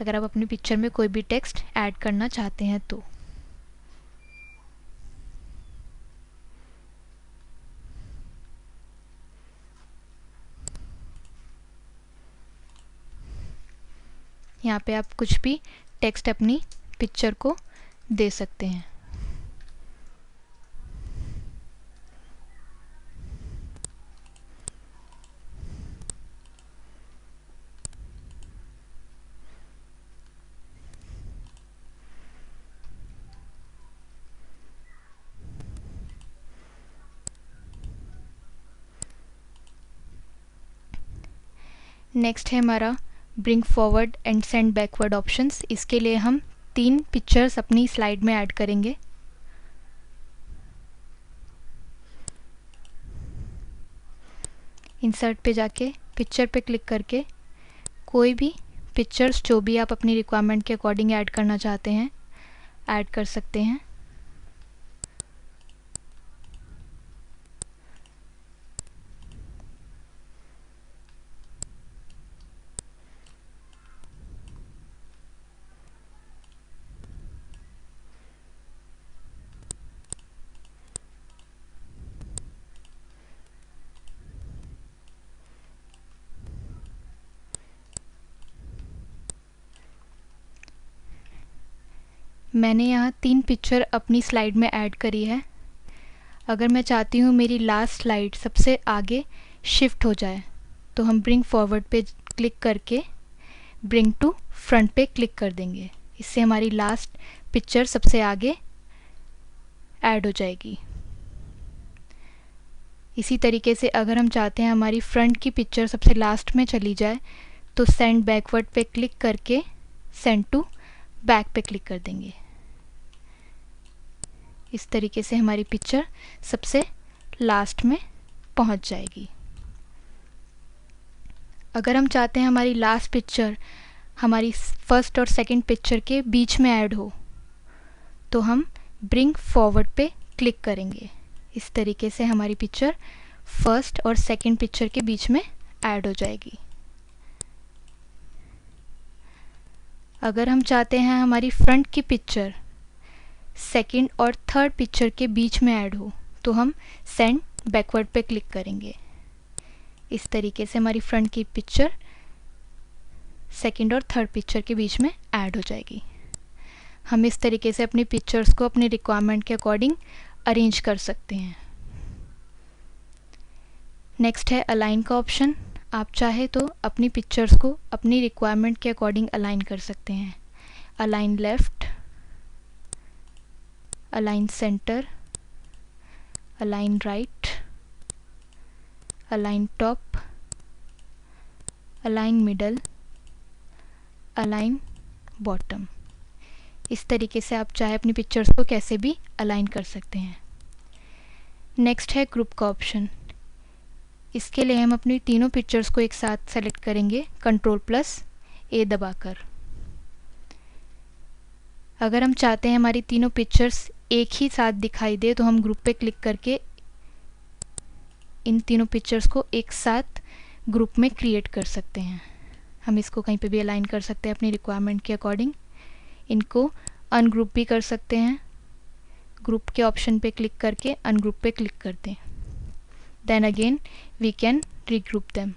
S2: अगर आप अपनी पिक्चर में कोई भी टेक्स्ट ऐड करना चाहते हैं तो। यहाँ पे आप कुछ भी टेक्स्ट अपनी पिक्चर को दे सकते हैं। नेक्स्ट है हमारा bring forward and send backward options. इसके लिए हम 3 पिक्चर्स अपनी स्लाइड में ऐड करेंगे। इंसर्ट पे जाके पिक्चर पे क्लिक करके कोई भी पिक्चर्स जो भी आप अपनी रिक्वायरमेंट के अकॉर्डिंग ऐड करना चाहते हैं ऐड कर सकते हैं। मैंने यहाँ 3 पिक्चर अपनी स्लाइड में ऐड करी है। अगर मैं चाहती हूँ मेरी लास्ट स्लाइड सबसे आगे शिफ्ट हो जाए तो हम ब्रिंग फॉरवर्ड पे क्लिक करके ब्रिंग टू फ्रंट पे क्लिक कर देंगे। इससे हमारी लास्ट पिक्चर सबसे आगे ऐड हो जाएगी। इसी तरीके से अगर हम चाहते हैं हमारी फ्रंट की पिक्चर सबसे लास्ट में चली जाए तो सेंड बैकवर्ड पे क्लिक करके सेंड टू बैक पे क्लिक कर देंगे। इस तरीके से हमारी पिक्चर सबसे लास्ट में पहुंच जाएगी। अगर हम चाहते हैं हमारी लास्ट पिक्चर हमारी फर्स्ट और सेकंड पिक्चर के बीच में ऐड हो तो हम ब्रिंग फॉरवर्ड पे क्लिक करेंगे। इस तरीके से हमारी पिक्चर फर्स्ट और सेकंड पिक्चर के बीच में ऐड हो जाएगी। अगर हम चाहते हैं हमारी फ्रंट की पिक्चर सेकंड और थर्ड पिक्चर के बीच में ऐड हो तो हम सेंड बैकवर्ड पे क्लिक करेंगे। इस तरीके से हमारी फ्रंट की पिक्चर सेकंड और थर्ड पिक्चर के बीच में ऐड हो जाएगी। हम इस तरीके से अपनी पिक्चर्स को अपनी रिक्वायरमेंट के अकॉर्डिंग अरेंज कर सकते हैं। नेक्स्ट है अलाइन का ऑप्शन। आप चाहे तो अपनी पिक्चर्स को अपनी रिक्वायरमेंट के अकॉर्डिंग अलाइन कर सकते हैं। Align left, align centre, align right, align top, align middle, align bottom. इस तरीके से आप चाहे अपनी पिक्चर्स को कैसे भी अलाइन कर सकते हैं। नेक्स्ट है ग्रुप का ऑप्शन। इसके लिए हम अपनी तीनों पिक्चर्स को एक साथ सेलेक्ट करेंगे Ctrl+A दबाकर। अगर हम चाहते हैं हमारी तीनों पिक्चर्स एक ही साथ दिखाई दे तो हम ग्रुप पे क्लिक करके इन तीनों पिक्चर्स को एक साथ ग्रुप में क्रिएट कर सकते हैं। हम इसको कहीं पे भी अलाइन कर सकते हैं अपनी रिक्वायरमेंट के अकॉर्डिंग। इनको अनग्रुप भी कर सकते हैं। ग्रुप के ऑप्शन पे क्लिक करके अनग्रुप पे क्लिक कर दें। Then again we can regroup them.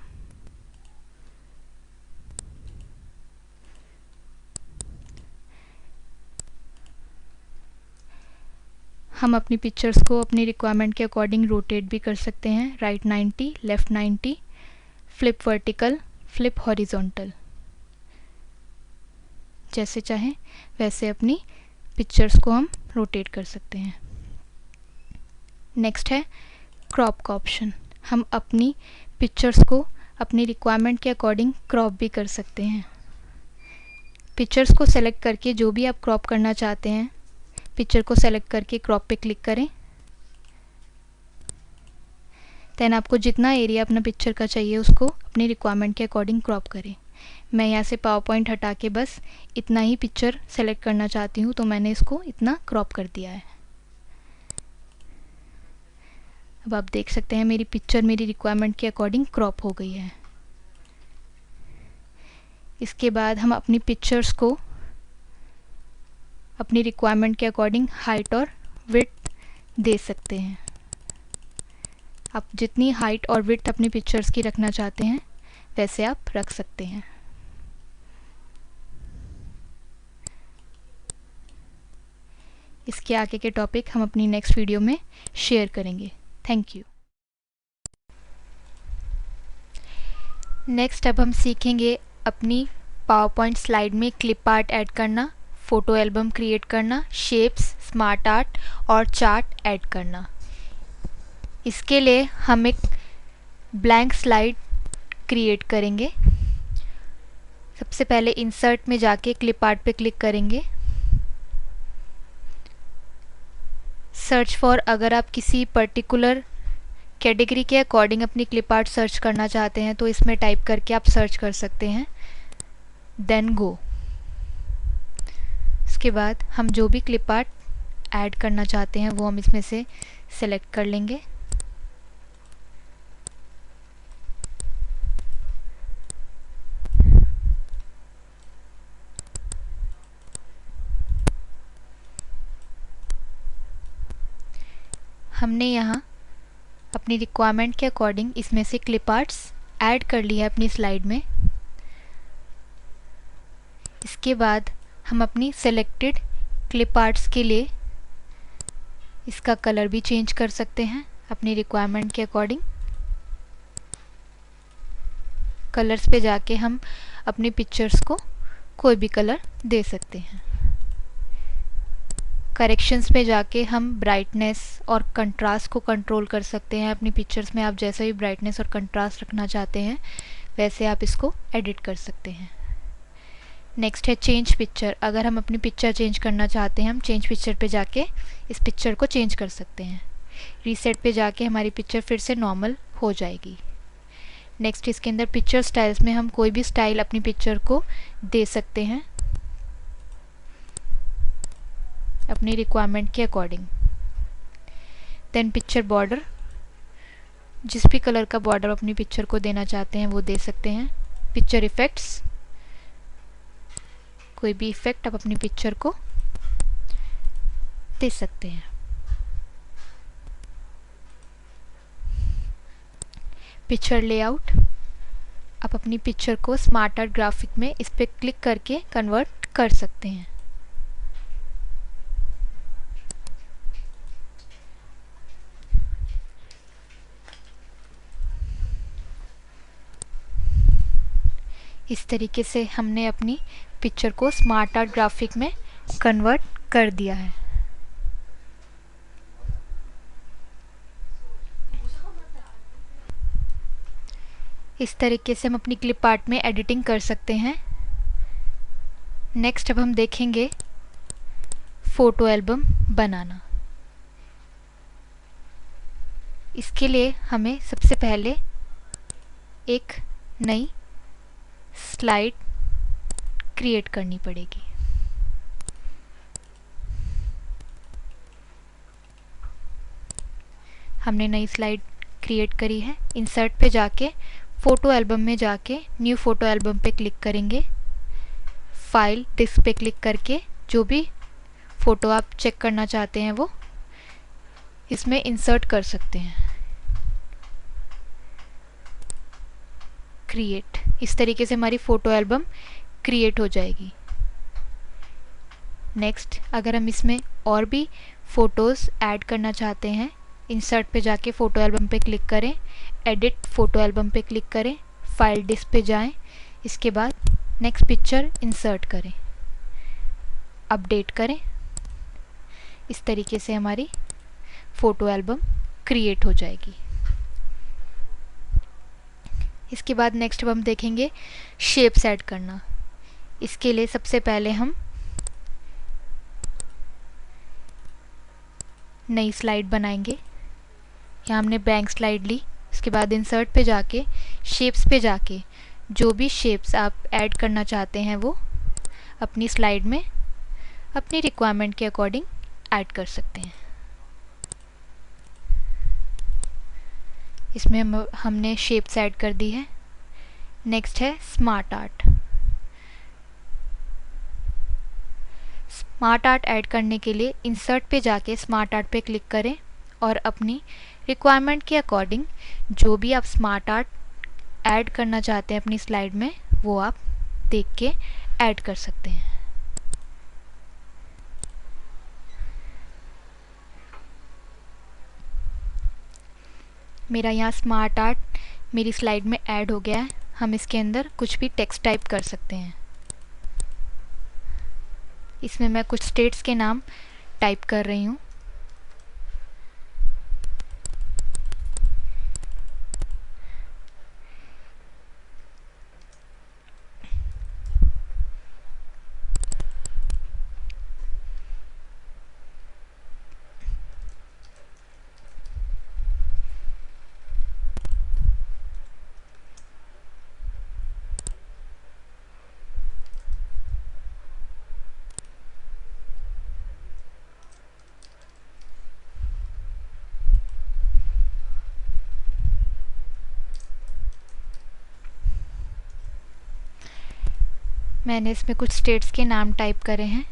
S2: हम अपनी पिक्चर्स को अपनी रिक्वायरमेंट के अकॉर्डिंग रोटेट भी कर सकते हैं। Right 90, left 90, flip vertical, flip horizontal. जैसे चाहें वैसे अपनी पिक्चर्स को हम रोटेट कर सकते हैं। नेक्स्ट है क्रॉप का ऑप्शन। हम अपनी पिक्चर्स को अपनी रिक्वायरमेंट के अकॉर्डिंग क्रॉप भी कर सकते हैं। पिक्चर्स को सेलेक्ट करके जो भी आप क्रॉप करना चाहते हैं, पिक्चर को सेलेक्ट करके क्रॉप पे क्लिक करें। देन आपको जितना एरिया अपना पिक्चर का चाहिए उसको अपनी रिक्वायरमेंट के अकॉर्डिंग क्रॉप करें। मैं यहाँ से पावर पॉइंट हटा के बस इतना ही पिक्चर सेलेक्ट करना चाहती हूँ, तो मैंने इसको इतना क्रॉप कर दिया है। अब आप देख सकते हैं मेरी पिक्चर मेरी रिक्वायरमेंट के अकॉर्डिंग क्रॉप हो गई है। इसके बाद हम अपनी पिक्चर्स को अपनी रिक्वायरमेंट के अकॉर्डिंग हाइट और विड्थ दे सकते हैं। आप जितनी हाइट और विड्थ अपनी पिक्चर्स की रखना चाहते हैं वैसे आप रख सकते हैं। इसके आगे के टॉपिक हम अपनी नेक्स्ट वीडियो में शेयर करेंगे। Thank you. नेक्स्ट अब हम सीखेंगे अपनी पावर पॉइंट स्लाइड में क्लिप आर्ट ऐड करना, फ़ोटो एल्बम क्रिएट करना, शेप्स, स्मार्ट आर्ट और चार्ट ऐड करना। इसके लिए हम एक ब्लैंक स्लाइड क्रिएट करेंगे। सबसे पहले इंसर्ट में जाके क्लिप आर्ट पे क्लिक करेंगे। सर्च फॉर, अगर आप किसी पर्टिकुलर कैटेगरी के अकॉर्डिंग अपनी क्लिप आर्ट सर्च करना चाहते हैं तो इसमें टाइप करके आप सर्च कर सकते हैं। Then go. इसके बाद हम जो भी क्लिप आर्ट ऐड करना चाहते हैं वो हम इसमें से सेलेक्ट कर लेंगे। हमने यहाँ अपनी रिक्वायरमेंट के अकॉर्डिंग इसमें से क्लिप आर्ट्स ऐड कर लिया है अपनी स्लाइड में। इसके बाद हम अपनी सेलेक्टेड क्लिप आर्ट्स के लिए इसका कलर भी चेंज कर सकते हैं अपनी रिक्वायरमेंट के अकॉर्डिंग। कलर्स पे जाके हम अपनी पिक्चर्स को कोई भी कलर दे सकते हैं। करेक्शंस पे जाके हम ब्राइटनेस और कंट्रास्ट को कंट्रोल कर सकते हैं। अपनी पिक्चर्स में आप जैसा भी ब्राइटनेस और कंट्रास्ट रखना चाहते हैं वैसे आप इसको एडिट कर सकते हैं। नेक्स्ट है चेंज पिक्चर। अगर हम अपनी पिक्चर चेंज करना चाहते हैं हम चेंज पिक्चर पे जाके इस पिक्चर को चेंज कर सकते हैं। रीसेट पे जाके हमारी पिक्चर फिर से नॉर्मल हो जाएगी। नेक्स्ट इसके अंदर पिक्चर स्टाइल्स में हम कोई भी स्टाइल अपनी पिक्चर को दे सकते हैं अपनी रिक्वायरमेंट के अकॉर्डिंग। देन पिक्चर बॉर्डर, जिस भी कलर का बॉर्डर अपनी पिक्चर को देना चाहते हैं वो दे सकते हैं। पिक्चर इफेक्ट्स, कोई भी इफेक्ट आप अपनी पिक्चर को दे सकते हैं। पिक्चर लेआउट, आप अपनी पिक्चर को स्मार्ट आर्ट ग्राफिक में इस पर क्लिक करके कन्वर्ट कर सकते हैं। इस तरीके से हमने अपनी पिक्चर को स्मार्ट आर्ट ग्राफिक में कन्वर्ट कर दिया है। इस तरीके से हम अपनी क्लिप आर्ट में एडिटिंग कर सकते हैं। नेक्स्ट अब हम देखेंगे फ़ोटो एल्बम बनाना। इसके लिए हमें सबसे पहले एक नई स्लाइड क्रिएट करनी पड़ेगी। हमने नई स्लाइड क्रिएट करी है। इंसर्ट पे जाके फ़ोटो एल्बम में जाके न्यू फ़ोटो एल्बम पे क्लिक करेंगे। फाइल डिस्क पे क्लिक करके जो भी फ़ोटो आप चेक करना चाहते हैं वो इसमें इंसर्ट कर सकते हैं। क्रिएट, इस तरीके से हमारी फ़ोटो एल्बम क्रिएट हो जाएगी। नेक्स्ट अगर हम इसमें और भी फ़ोटोज़ ऐड करना चाहते हैं, इंसर्ट पे जाके फ़ोटो एल्बम पे क्लिक करें, एडिट फ़ोटो एल्बम पे क्लिक करें, फाइल डिस्क पे जाएं, इसके बाद नेक्स्ट पिक्चर इंसर्ट करें, अपडेट करें। इस तरीके से हमारी फ़ोटो एल्बम क्रिएट हो जाएगी। इसके बाद नेक्स्ट अब हम देखेंगे शेप्स ऐड करना। इसके लिए सबसे पहले हम नई स्लाइड बनाएंगे। यहाँ हमने ब्लैंक स्लाइड ली। इसके बाद इंसर्ट पे जाके शेप्स पे जाके जो भी शेप्स आप ऐड करना चाहते हैं वो अपनी स्लाइड में अपनी रिक्वायरमेंट के अकॉर्डिंग ऐड कर सकते हैं। इसमें हमने शेप्स ऐड कर दी है। नेक्स्ट है smart art. Smart art add करने के लिए इंसर्ट पे जाके स्मार्ट आर्ट पे क्लिक करें और अपनी रिक्वायरमेंट के अकॉर्डिंग जो भी आप स्मार्ट आर्ट ऐड करना चाहते हैं अपनी स्लाइड में वो आप देख के ऐड कर सकते हैं। मेरा यहाँ स्मार्ट आर्ट मेरी स्लाइड में ऐड हो गया है। हम इसके अंदर कुछ भी टेक्स्ट टाइप कर सकते हैं। इसमें मैं कुछ स्टेट्स के नाम टाइप कर रही हूँ। मैंने इसमें कुछ स्टेट्स के नाम टाइप करे हैं।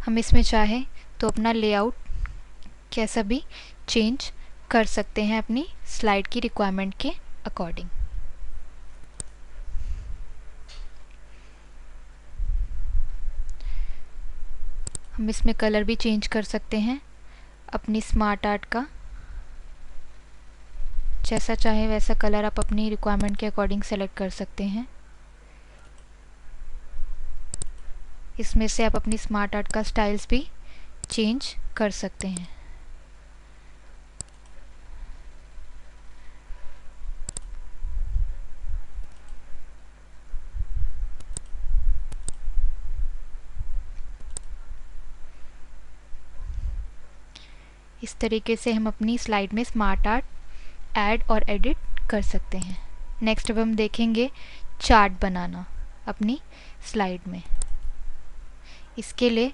S2: हम इसमें चाहें तो अपना लेआउट कैसा भी चेंज कर सकते हैं अपनी स्लाइड की रिक्वायरमेंट के अकॉर्डिंग। हम इसमें कलर भी चेंज कर सकते हैं अपनी स्मार्ट आर्ट का। जैसा चाहे वैसा कलर आप अपनी रिक्वायरमेंट के अकॉर्डिंग सेलेक्ट कर सकते हैं। इसमें से आप अपनी स्मार्ट आर्ट का स्टाइल्स भी चेंज कर सकते हैं। इस तरीके से हम अपनी स्लाइड में स्मार्ट आर्ट ऐड और एडिट कर सकते हैं। नेक्स्ट अब हम देखेंगे चार्ट बनाना अपनी स्लाइड में। इसके लिए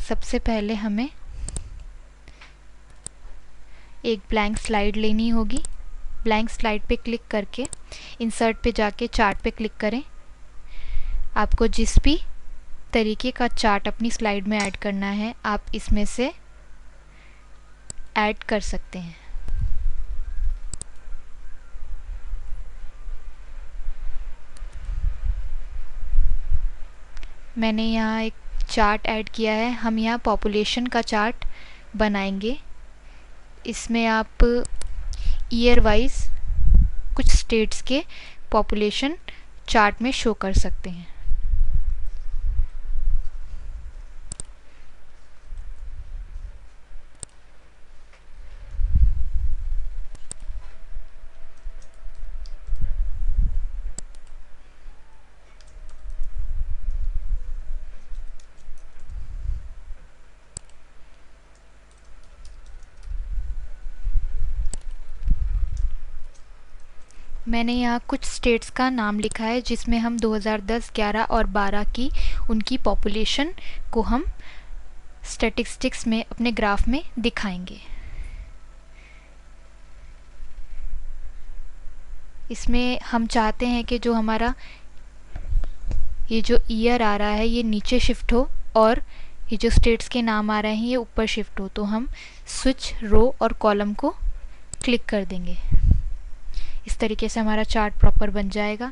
S2: सबसे पहले हमें एक ब्लैंक स्लाइड लेनी होगी। ब्लैंक स्लाइड पे क्लिक करके इंसर्ट पे जाके चार्ट पे क्लिक करें। आपको जिस भी तरीके का चार्ट अपनी स्लाइड में ऐड करना है आप इसमें से ऐड कर सकते हैं। मैंने यहाँ एक चार्ट ऐड किया है। हम यहाँ पॉपुलेशन का चार्ट बनाएंगे। इसमें आप ईयर वाइज कुछ स्टेट्स के पॉपुलेशन चार्ट में शो कर सकते हैं। मैंने यहाँ कुछ स्टेट्स का नाम लिखा है जिसमें हम 2010, 11 और 12 की उनकी पॉपुलेशन को हम स्टैटिस्टिक्स में अपने ग्राफ में दिखाएंगे। इसमें हम चाहते हैं कि जो हमारा ये जो ईयर आ रहा है ये नीचे शिफ्ट हो और ये जो स्टेट्स के नाम आ रहे हैं ये ऊपर शिफ्ट हो। तो हम स्विच रो और कॉलम को क्लिक कर देंगे। इस तरीके से हमारा चार्ट प्रॉपर बन जाएगा।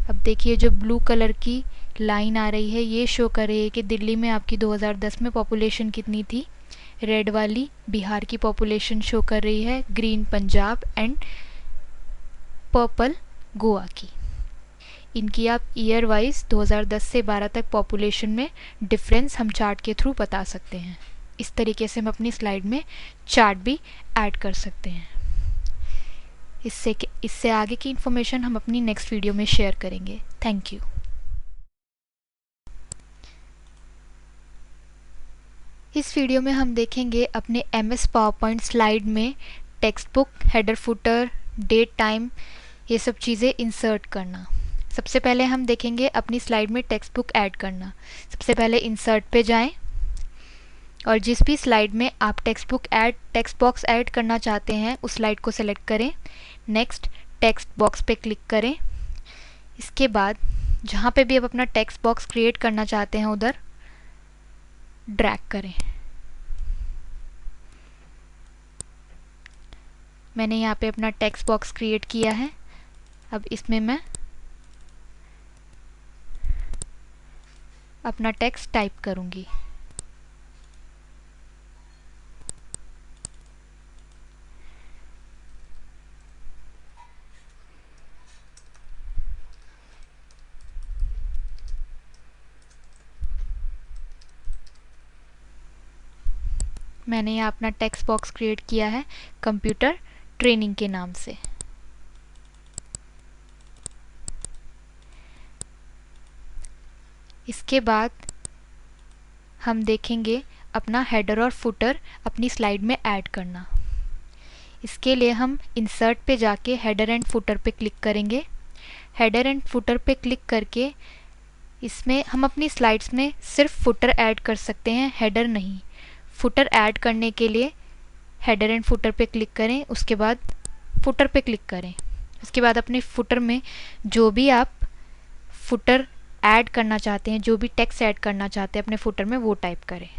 S2: अब देखिए जो ब्लू कलर की लाइन आ रही है ये शो कर रही है कि दिल्ली में आपकी 2010 में पॉपुलेशन कितनी थी। रेड वाली बिहार की पॉपुलेशन शो कर रही है, green Punjab and purple Goa की। इनकी आप ईयर वाइज 2010 से 12 तक पॉपुलेशन में डिफरेंस हम चार्ट के थ्रू बता सकते हैं। इस तरीके से हम अपनी स्लाइड में चार्ट भी ऐड कर सकते हैं। इससे आगे की इन्फॉर्मेशन हम अपनी नेक्स्ट वीडियो में शेयर करेंगे। Thank you. इस वीडियो में हम देखेंगे अपने MS पावरपॉइंट स्लाइड में text book, header, footer, date, time, ये सब चीज़ें इंसर्ट करना। सबसे पहले हम देखेंगे अपनी स्लाइड में टेक्स्ट बुक ऐड करना। सबसे पहले इंसर्ट पे जाएं और जिस भी स्लाइड में आप टेक्स्ट बॉक्स ऐड करना चाहते हैं उस स्लाइड को सेलेक्ट करें। नेक्स्ट टेक्स्ट बॉक्स पे क्लिक करें। इसके बाद जहाँ पे भी आप अपना टेक्स्ट बॉक्स क्रिएट करना चाहते हैं उधर ड्रैग करें। मैंने यहाँ पे अपना टेक्स्ट बॉक्स क्रिएट किया है। अब इसमें मैं अपना टेक्स्ट टाइप करूँगी। मैंने यहाँ अपना टेक्स्ट बॉक्स क्रिएट किया है कंप्यूटर ट्रेनिंग के नाम से। इसके बाद हम देखेंगे अपना हेडर और फुटर अपनी स्लाइड में ऐड करना। इसके लिए हम इंसर्ट पे जाके हेडर एंड फुटर पे क्लिक करेंगे। हेडर एंड फुटर पे क्लिक करके इसमें हम अपनी स्लाइड्स में सिर्फ फुटर ऐड कर सकते हैं, हेडर नहीं। फुटर ऐड करने के लिए हेडर एंड फुटर पे क्लिक करें, उसके बाद फुटर पे क्लिक करें। उसके बाद अपने फुटर में जो भी आप फुटर ऐड करना चाहते हैं, जो भी टेक्स्ट ऐड करना चाहते हैं अपने फुटर में, वो टाइप करें।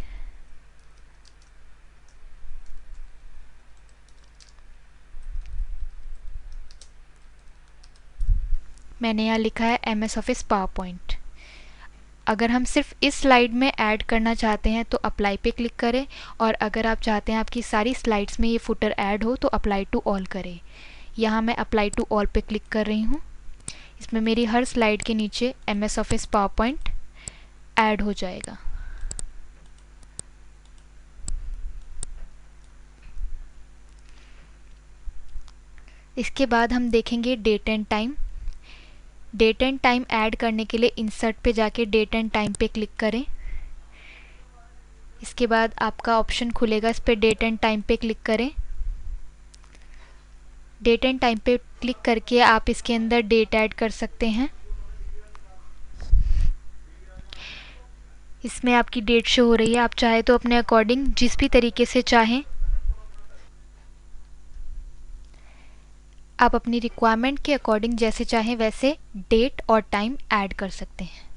S2: मैंने यहाँ लिखा है MS ऑफिस पावरपॉइंट। अगर हम सिर्फ इस स्लाइड में ऐड करना चाहते हैं तो अप्लाई पे क्लिक करें, और अगर आप चाहते हैं आपकी सारी स्लाइड्स में ये फुटर ऐड हो तो अप्लाई टू ऑल करें। यहाँ मैं अप्लाई टू ऑल पे क्लिक कर रही हूँ। इसमें मेरी हर स्लाइड के नीचे MS ऑफिस पावरपॉइंट ऐड हो जाएगा। इसके बाद हम देखेंगे date and time. Date and time add करने के लिए इंसर्ट पे जाके डेट एंड टाइम पे क्लिक करें। इसके बाद आपका ऑप्शन खुलेगा, इस पे डेट एंड टाइम पे क्लिक करें। डेट एंड टाइम पे क्लिक करके आप इसके अंदर डेट ऐड कर सकते हैं। इसमें आपकी डेट शो हो रही है। आप चाहे तो अपने अकॉर्डिंग जिस भी तरीके से चाहें आप अपनी रिक्वायरमेंट के अकॉर्डिंग जैसे चाहें वैसे डेट और टाइम ऐड कर सकते हैं।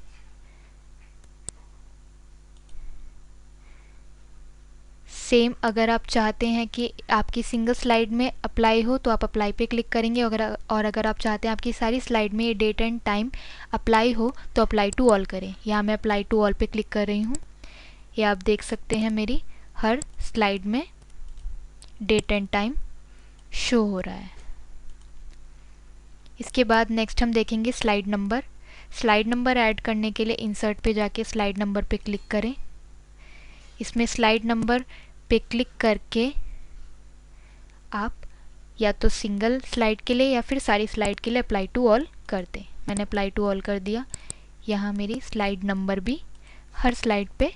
S2: सेम अगर आप चाहते हैं कि आपकी सिंगल स्लाइड में अप्लाई हो तो आप अप्लाई पे क्लिक करेंगे, और अगर आप चाहते हैं आपकी सारी स्लाइड में ये डेट एंड टाइम अप्लाई हो तो अप्लाई टू ऑल करें। यहाँ मैं अप्लाई टू ऑल पे क्लिक कर रही हूँ। ये आप देख सकते हैं मेरी हर स्लाइड में डेट एंड टाइम शो हो रहा है। इसके बाद नेक्स्ट हम देखेंगे slide number. Slide number add करने के लिए इंसर्ट पे जाके स्लाइड नंबर पे क्लिक करें। इसमें स्लाइड नंबर पे क्लिक करके आप या तो सिंगल स्लाइड के लिए या फिर सारी स्लाइड के लिए अप्लाई टू ऑल कर दें। मैंने अप्लाई टू ऑल कर दिया। यहाँ मेरी स्लाइड नंबर भी हर स्लाइड पे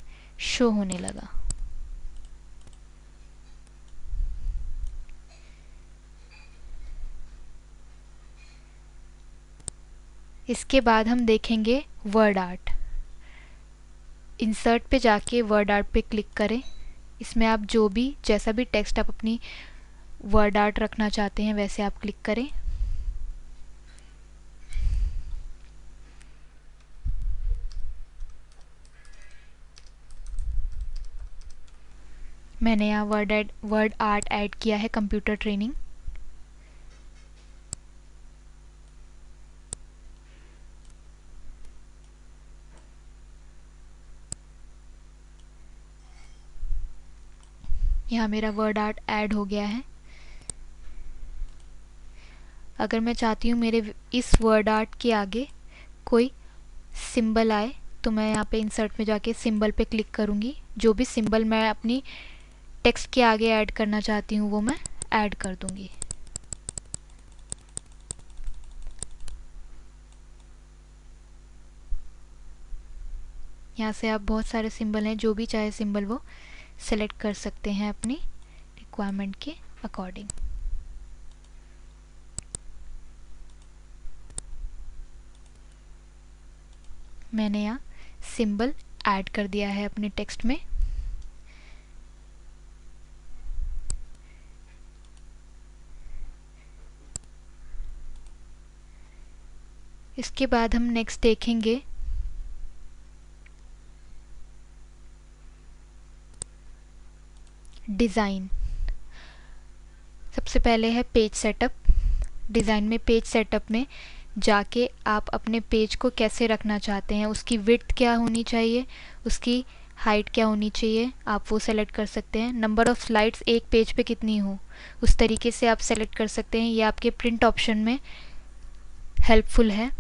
S2: शो होने लगा। इसके बाद हम देखेंगे वर्ड आर्ट। इंसर्ट पे जाके वर्ड आर्ट पे क्लिक करें। इसमें आप जो भी जैसा भी टेक्स्ट आप अपनी वर्ड आर्ट रखना चाहते हैं वैसे आप क्लिक करें। मैंने यहाँ वर्ड आर्ट ऐड किया है कंप्यूटर ट्रेनिंग। यहाँ मेरा वर्ड आर्ट ऐड हो गया है। अगर मैं चाहती हूँ मेरे इस वर्ड आर्ट के आगे कोई सिंबल आए तो मैं यहाँ पे इंसर्ट में जाके सिंबल पे क्लिक करूँगी। जो भी सिंबल मैं अपनी टेक्स्ट के आगे ऐड करना चाहती हूँ वो मैं ऐड कर दूँगी। यहाँ से आप बहुत सारे सिंबल हैं, जो भी चाहे सिंबल वो सेलेक्ट कर सकते हैं अपनी रिक्वायरमेंट के अकॉर्डिंग। मैंने यहाँ सिंबल ऐड कर दिया है अपने टेक्स्ट में। इसके बाद हम नेक्स्ट देखेंगे डिज़ाइन। सबसे पहले है पेज सेटअप। डिज़ाइन में पेज सेटअप में जाके आप अपने पेज को कैसे रखना चाहते हैं, उसकी विड्थ क्या होनी चाहिए, उसकी हाइट क्या होनी चाहिए, आप वो सेलेक्ट कर सकते हैं। नंबर ऑफ़ स्लाइड्स एक पेज पे कितनी हो, उस तरीके से आप सेलेक्ट कर सकते हैं। ये आपके प्रिंट ऑप्शन में हेल्पफुल है।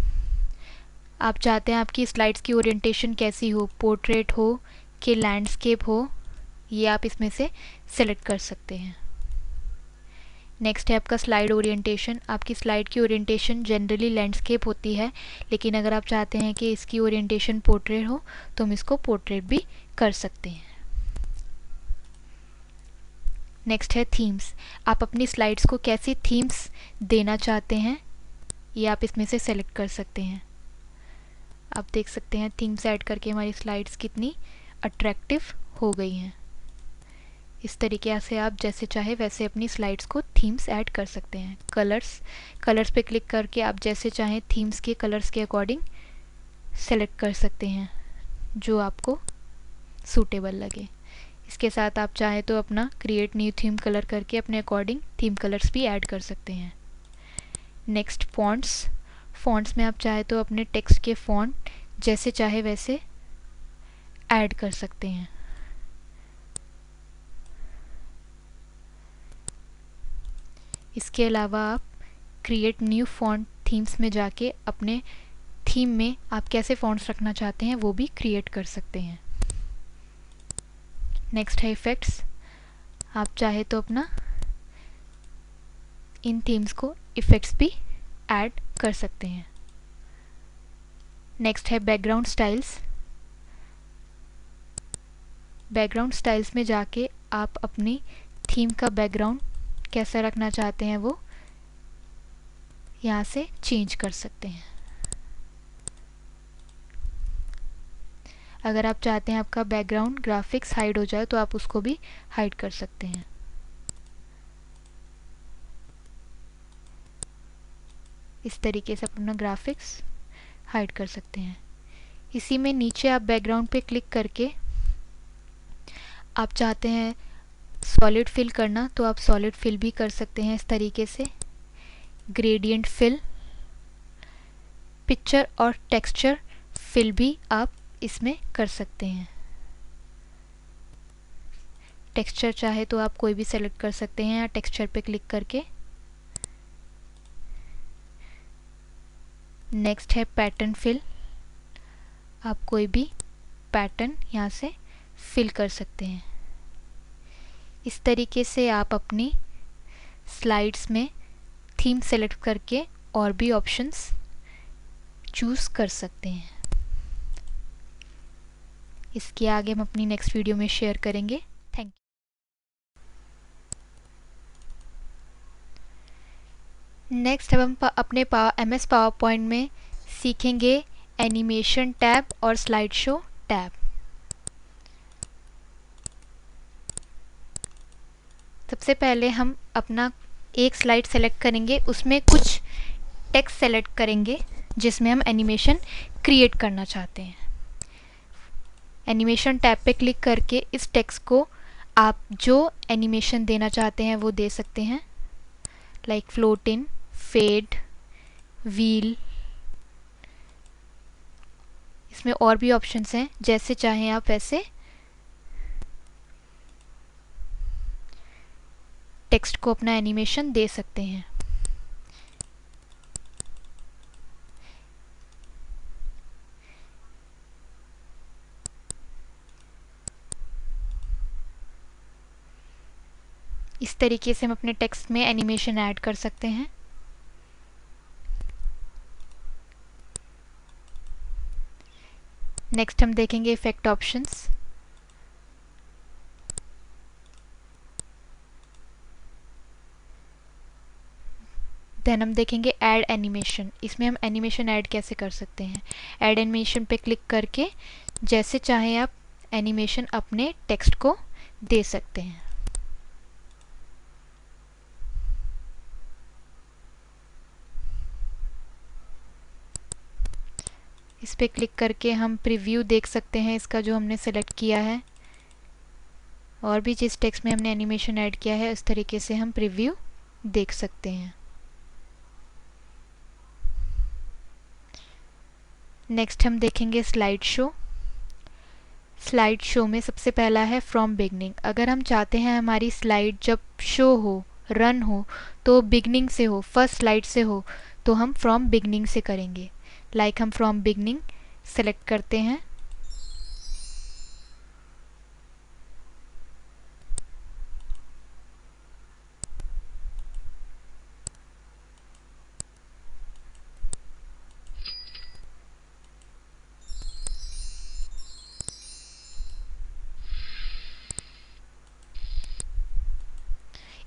S2: आप चाहते हैं आपकी स्लाइड्स की ओरिएंटेशन कैसी हो, पोर्ट्रेट हो कि लैंडस्केप हो, ये आप इसमें से सेलेक्ट कर सकते हैं। नेक्स्ट है आपका स्लाइड ओरिएंटेशन। आपकी स्लाइड की ओरिएंटेशन जनरली लैंडस्केप होती है, लेकिन अगर आप चाहते हैं कि इसकी ओरिएंटेशन पोर्ट्रेट हो तो हम इसको पोर्ट्रेट भी कर सकते हैं। नेक्स्ट है थीम्स। आप अपनी स्लाइड्स को कैसी थीम्स देना चाहते हैं, ये आप इसमें से सेलेक्ट कर सकते हैं। आप देख सकते हैं थीम्स ऐड करके हमारी स्लाइड्स कितनी अट्रैक्टिव हो गई हैं। इस तरीके से आप जैसे चाहे वैसे अपनी स्लाइड्स को थीम्स ऐड कर सकते हैं। कलर्स पे क्लिक करके आप जैसे चाहें थीम्स के कलर्स के अकॉर्डिंग सेलेक्ट कर सकते हैं जो आपको सूटेबल लगे। इसके साथ आप चाहें तो अपना क्रिएट न्यू थीम कलर करके अपने अकॉर्डिंग थीम कलर्स भी ऐड कर सकते हैं। नेक्स्ट फॉन्ट्स में आप चाहे तो अपने टेक्स्ट के फॉन्ट जैसे चाहे वैसे ऐड कर सकते हैं। इसके अलावा आप क्रिएट न्यू फॉन्ट थीम्स में जाके अपने थीम में आप कैसे फॉन्ट्स रखना चाहते हैं वो भी क्रिएट कर सकते हैं। नेक्स्ट है इफ़ेक्ट्स। आप चाहे तो अपना इन थीम्स को इफ़ेक्ट्स भी ऐड कर सकते हैं। नेक्स्ट है बैकग्राउंड स्टाइल्स। बैकग्राउंड स्टाइल्स में जाके आप अपनी थीम का बैकग्राउंड कैसा रखना चाहते हैं वो यहाँ से चेंज कर सकते हैं। अगर आप चाहते हैं आपका बैकग्राउंड ग्राफिक्स हाइड हो जाए तो आप उसको भी हाइड कर सकते हैं। इस तरीके से अपना ग्राफिक्स हाइड कर सकते हैं। इसी में नीचे आप बैकग्राउंड पे क्लिक करके आप चाहते हैं सॉलिड फिल करना तो आप सॉलिड फिल भी कर सकते हैं। इस तरीके से ग्रेडियंट फिल, पिक्चर और टेक्सचर फिल भी आप इसमें कर सकते हैं। टेक्सचर चाहे तो आप कोई भी सेलेक्ट कर सकते हैं या टेक्सचर पे क्लिक करके। नेक्स्ट है पैटर्न फिल। आप कोई भी पैटर्न यहाँ से फिल कर सकते हैं। इस तरीके से आप अपनी स्लाइड्स में थीम सेलेक्ट करके और भी ऑप्शंस चूज़ कर सकते हैं। इसके आगे हम अपनी नेक्स्ट वीडियो में शेयर करेंगे। Thank you. नेक्स्ट अब हम अपने MS पावर पॉइंट में सीखेंगे एनिमेशन टैब और स्लाइड शो टैब। सबसे पहले हम अपना एक स्लाइड सेलेक्ट करेंगे, उसमें कुछ टेक्स्ट सेलेक्ट करेंगे जिसमें हम एनिमेशन क्रिएट करना चाहते हैं। एनिमेशन टैब पे क्लिक करके इस टेक्स्ट को आप जो एनिमेशन देना चाहते हैं वो दे सकते हैं, like float in, fade, wheel. इसमें और भी ऑप्शंस हैं, जैसे चाहें आप वैसे टेक्स्ट को अपना एनिमेशन दे सकते हैं। इस तरीके से हम अपने टेक्स्ट में एनिमेशन ऐड कर सकते हैं। नेक्स्ट हम देखेंगे इफेक्ट ऑप्शंस। देन हम देखेंगे ऐड एनिमेशन। इसमें हम एनिमेशन ऐड कैसे कर सकते हैं। ऐड एनिमेशन पे क्लिक करके जैसे चाहे आप एनिमेशन अपने टेक्स्ट को दे सकते हैं। इस पे क्लिक करके हम प्रीव्यू देख सकते हैं इसका जो हमने सेलेक्ट किया है, और भी जिस टेक्स्ट में हमने एनिमेशन ऐड किया है उस तरीके से हम प्रीव्यू देख सकते हैं। नेक्स्ट हम देखेंगे स्लाइड शो। स्लाइड शो में सबसे पहला है फ्रॉम बिगनिंग। अगर हम चाहते हैं हमारी स्लाइड जब शो हो, रन हो, तो बिगनिंग से हो, फर्स्ट स्लाइड से हो, तो हम फ्रॉम बिगनिंग से करेंगे। लाइक हम फ्रॉम बिगनिंग सेलेक्ट करते हैं।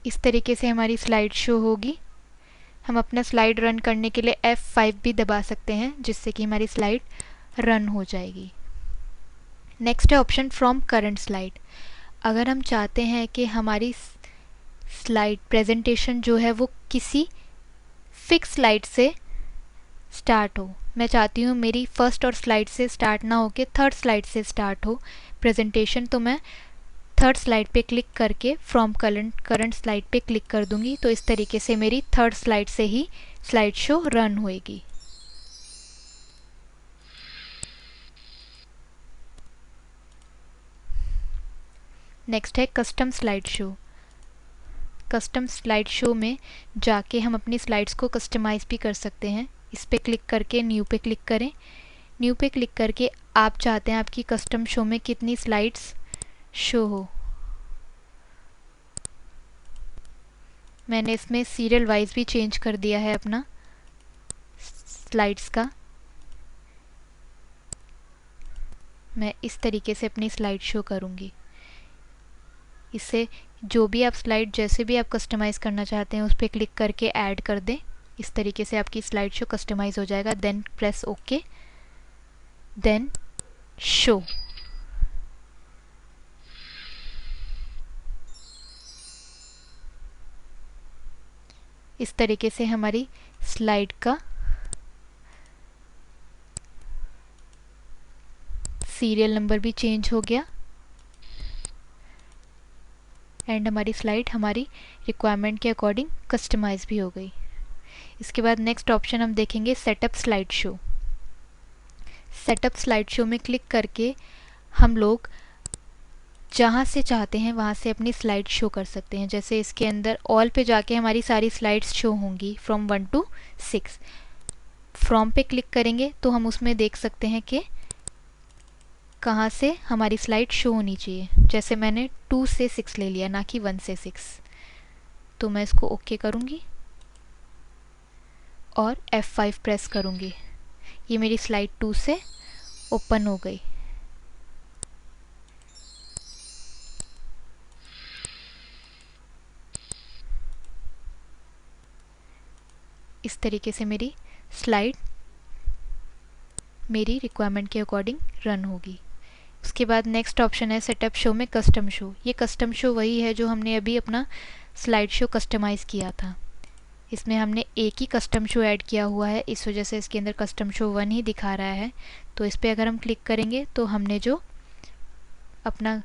S2: इस तरीके से हमारी स्लाइड शो होगी। हम अपना स्लाइड रन करने के लिए F5 भी दबा सकते हैं, जिससे कि हमारी स्लाइड रन हो जाएगी। नेक्स्ट है ऑप्शन फ्रॉम करंट स्लाइड। अगर हम चाहते हैं कि हमारी स्लाइड प्रेजेंटेशन जो है वो किसी फिक्स स्लाइड से स्टार्ट हो, मैं चाहती हूँ मेरी फर्स्ट और स्लाइड से स्टार्ट ना हो के थर्ड स्लाइड से स्टार्ट हो प्रेजेंटेशन, तो मैं थर्ड स्लाइड पे क्लिक करके फ्रॉम करंट स्लाइड पे क्लिक कर दूंगी। तो इस तरीके से मेरी थर्ड स्लाइड से ही स्लाइड शो रन होएगी। नेक्स्ट है custom slide show. Custom slide show में जाके हम अपनी स्लाइड्स को कस्टमाइज भी कर सकते हैं। इस पे क्लिक करके न्यू पे क्लिक करें। न्यू पे क्लिक करके आप चाहते हैं आपकी कस्टम शो में कितनी स्लाइड्स शो हो। मैंने इसमें सीरियल वाइज भी चेंज कर दिया है अपना स्लाइड्स का। मैं इस तरीके से अपनी स्लाइड शो करूँगी। इससे जो भी आप स्लाइड जैसे भी आप कस्टमाइज़ करना चाहते हैं उस पर क्लिक करके ऐड कर दें। इस तरीके से आपकी स्लाइड शो कस्टमाइज हो जाएगा। Then press okay, then show. इस तरीके से हमारी स्लाइड का सीरियल नंबर भी चेंज हो गया एंड हमारी स्लाइड हमारी रिक्वायरमेंट के अकॉर्डिंग कस्टमाइज भी हो गई। इसके बाद नेक्स्ट ऑप्शन हम देखेंगे setup slide show. Setup slide show में क्लिक करके हम लोग जहाँ से चाहते हैं वहाँ से अपनी स्लाइड शो कर सकते हैं। जैसे इसके अंदर ऑल पे जाके हमारी सारी स्लाइड्स शो होंगी फ्रॉम 1 to 6। फ्रॉम पे क्लिक करेंगे तो हम उसमें देख सकते हैं कि कहाँ से हमारी स्लाइड शो होनी चाहिए। जैसे मैंने 2 से 6 ले लिया, ना कि 1 से 6। तो मैं इसको ओके करूँगी और F5 प्रेस करूँगी। ये मेरी स्लाइड 2 से ओपन हो गई। इस तरीके से मेरी स्लाइड मेरी रिक्वायरमेंट के अकॉर्डिंग रन होगी। उसके बाद नेक्स्ट ऑप्शन है सेटअप शो में कस्टम शो। ये कस्टम शो वही है जो हमने अभी अपना स्लाइड शो कस्टमाइज़ किया था। इसमें हमने एक ही कस्टम शो ऐड किया हुआ है, इस वजह से इसके अंदर कस्टम शो 1 ही दिखा रहा है। तो इस पर अगर हम क्लिक करेंगे तो हमने जो अपना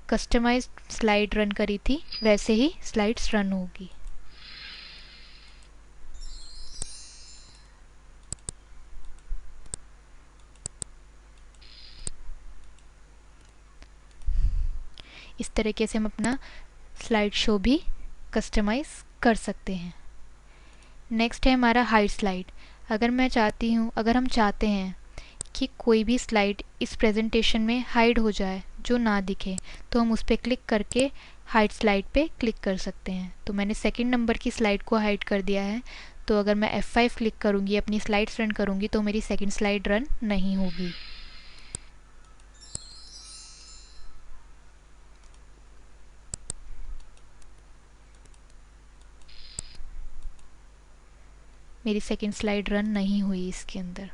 S2: कस्टमाइज्ड स्लाइड रन करी थी वैसे ही स्लाइड्स रन होगी। इस तरीके से हम अपना स्लाइड शो भी कस्टमाइज़ कर सकते हैं। नेक्स्ट है हमारा हाइड स्लाइड। अगर हम चाहते हैं कि कोई भी स्लाइड इस प्रेजेंटेशन में हाइड हो जाए, जो ना दिखे, तो हम उस पर क्लिक करके हाइड स्लाइड पे क्लिक कर सकते हैं। तो मैंने सेकंड नंबर की स्लाइड को हाइड कर दिया है। तो अगर मैं F5 क्लिक करूँगी, अपनी स्लाइड्स रन करूँगी, तो मेरी सेकंड स्लाइड रन नहीं होगी। मेरी सेकंड स्लाइड रन नहीं हुई इसके अंदर।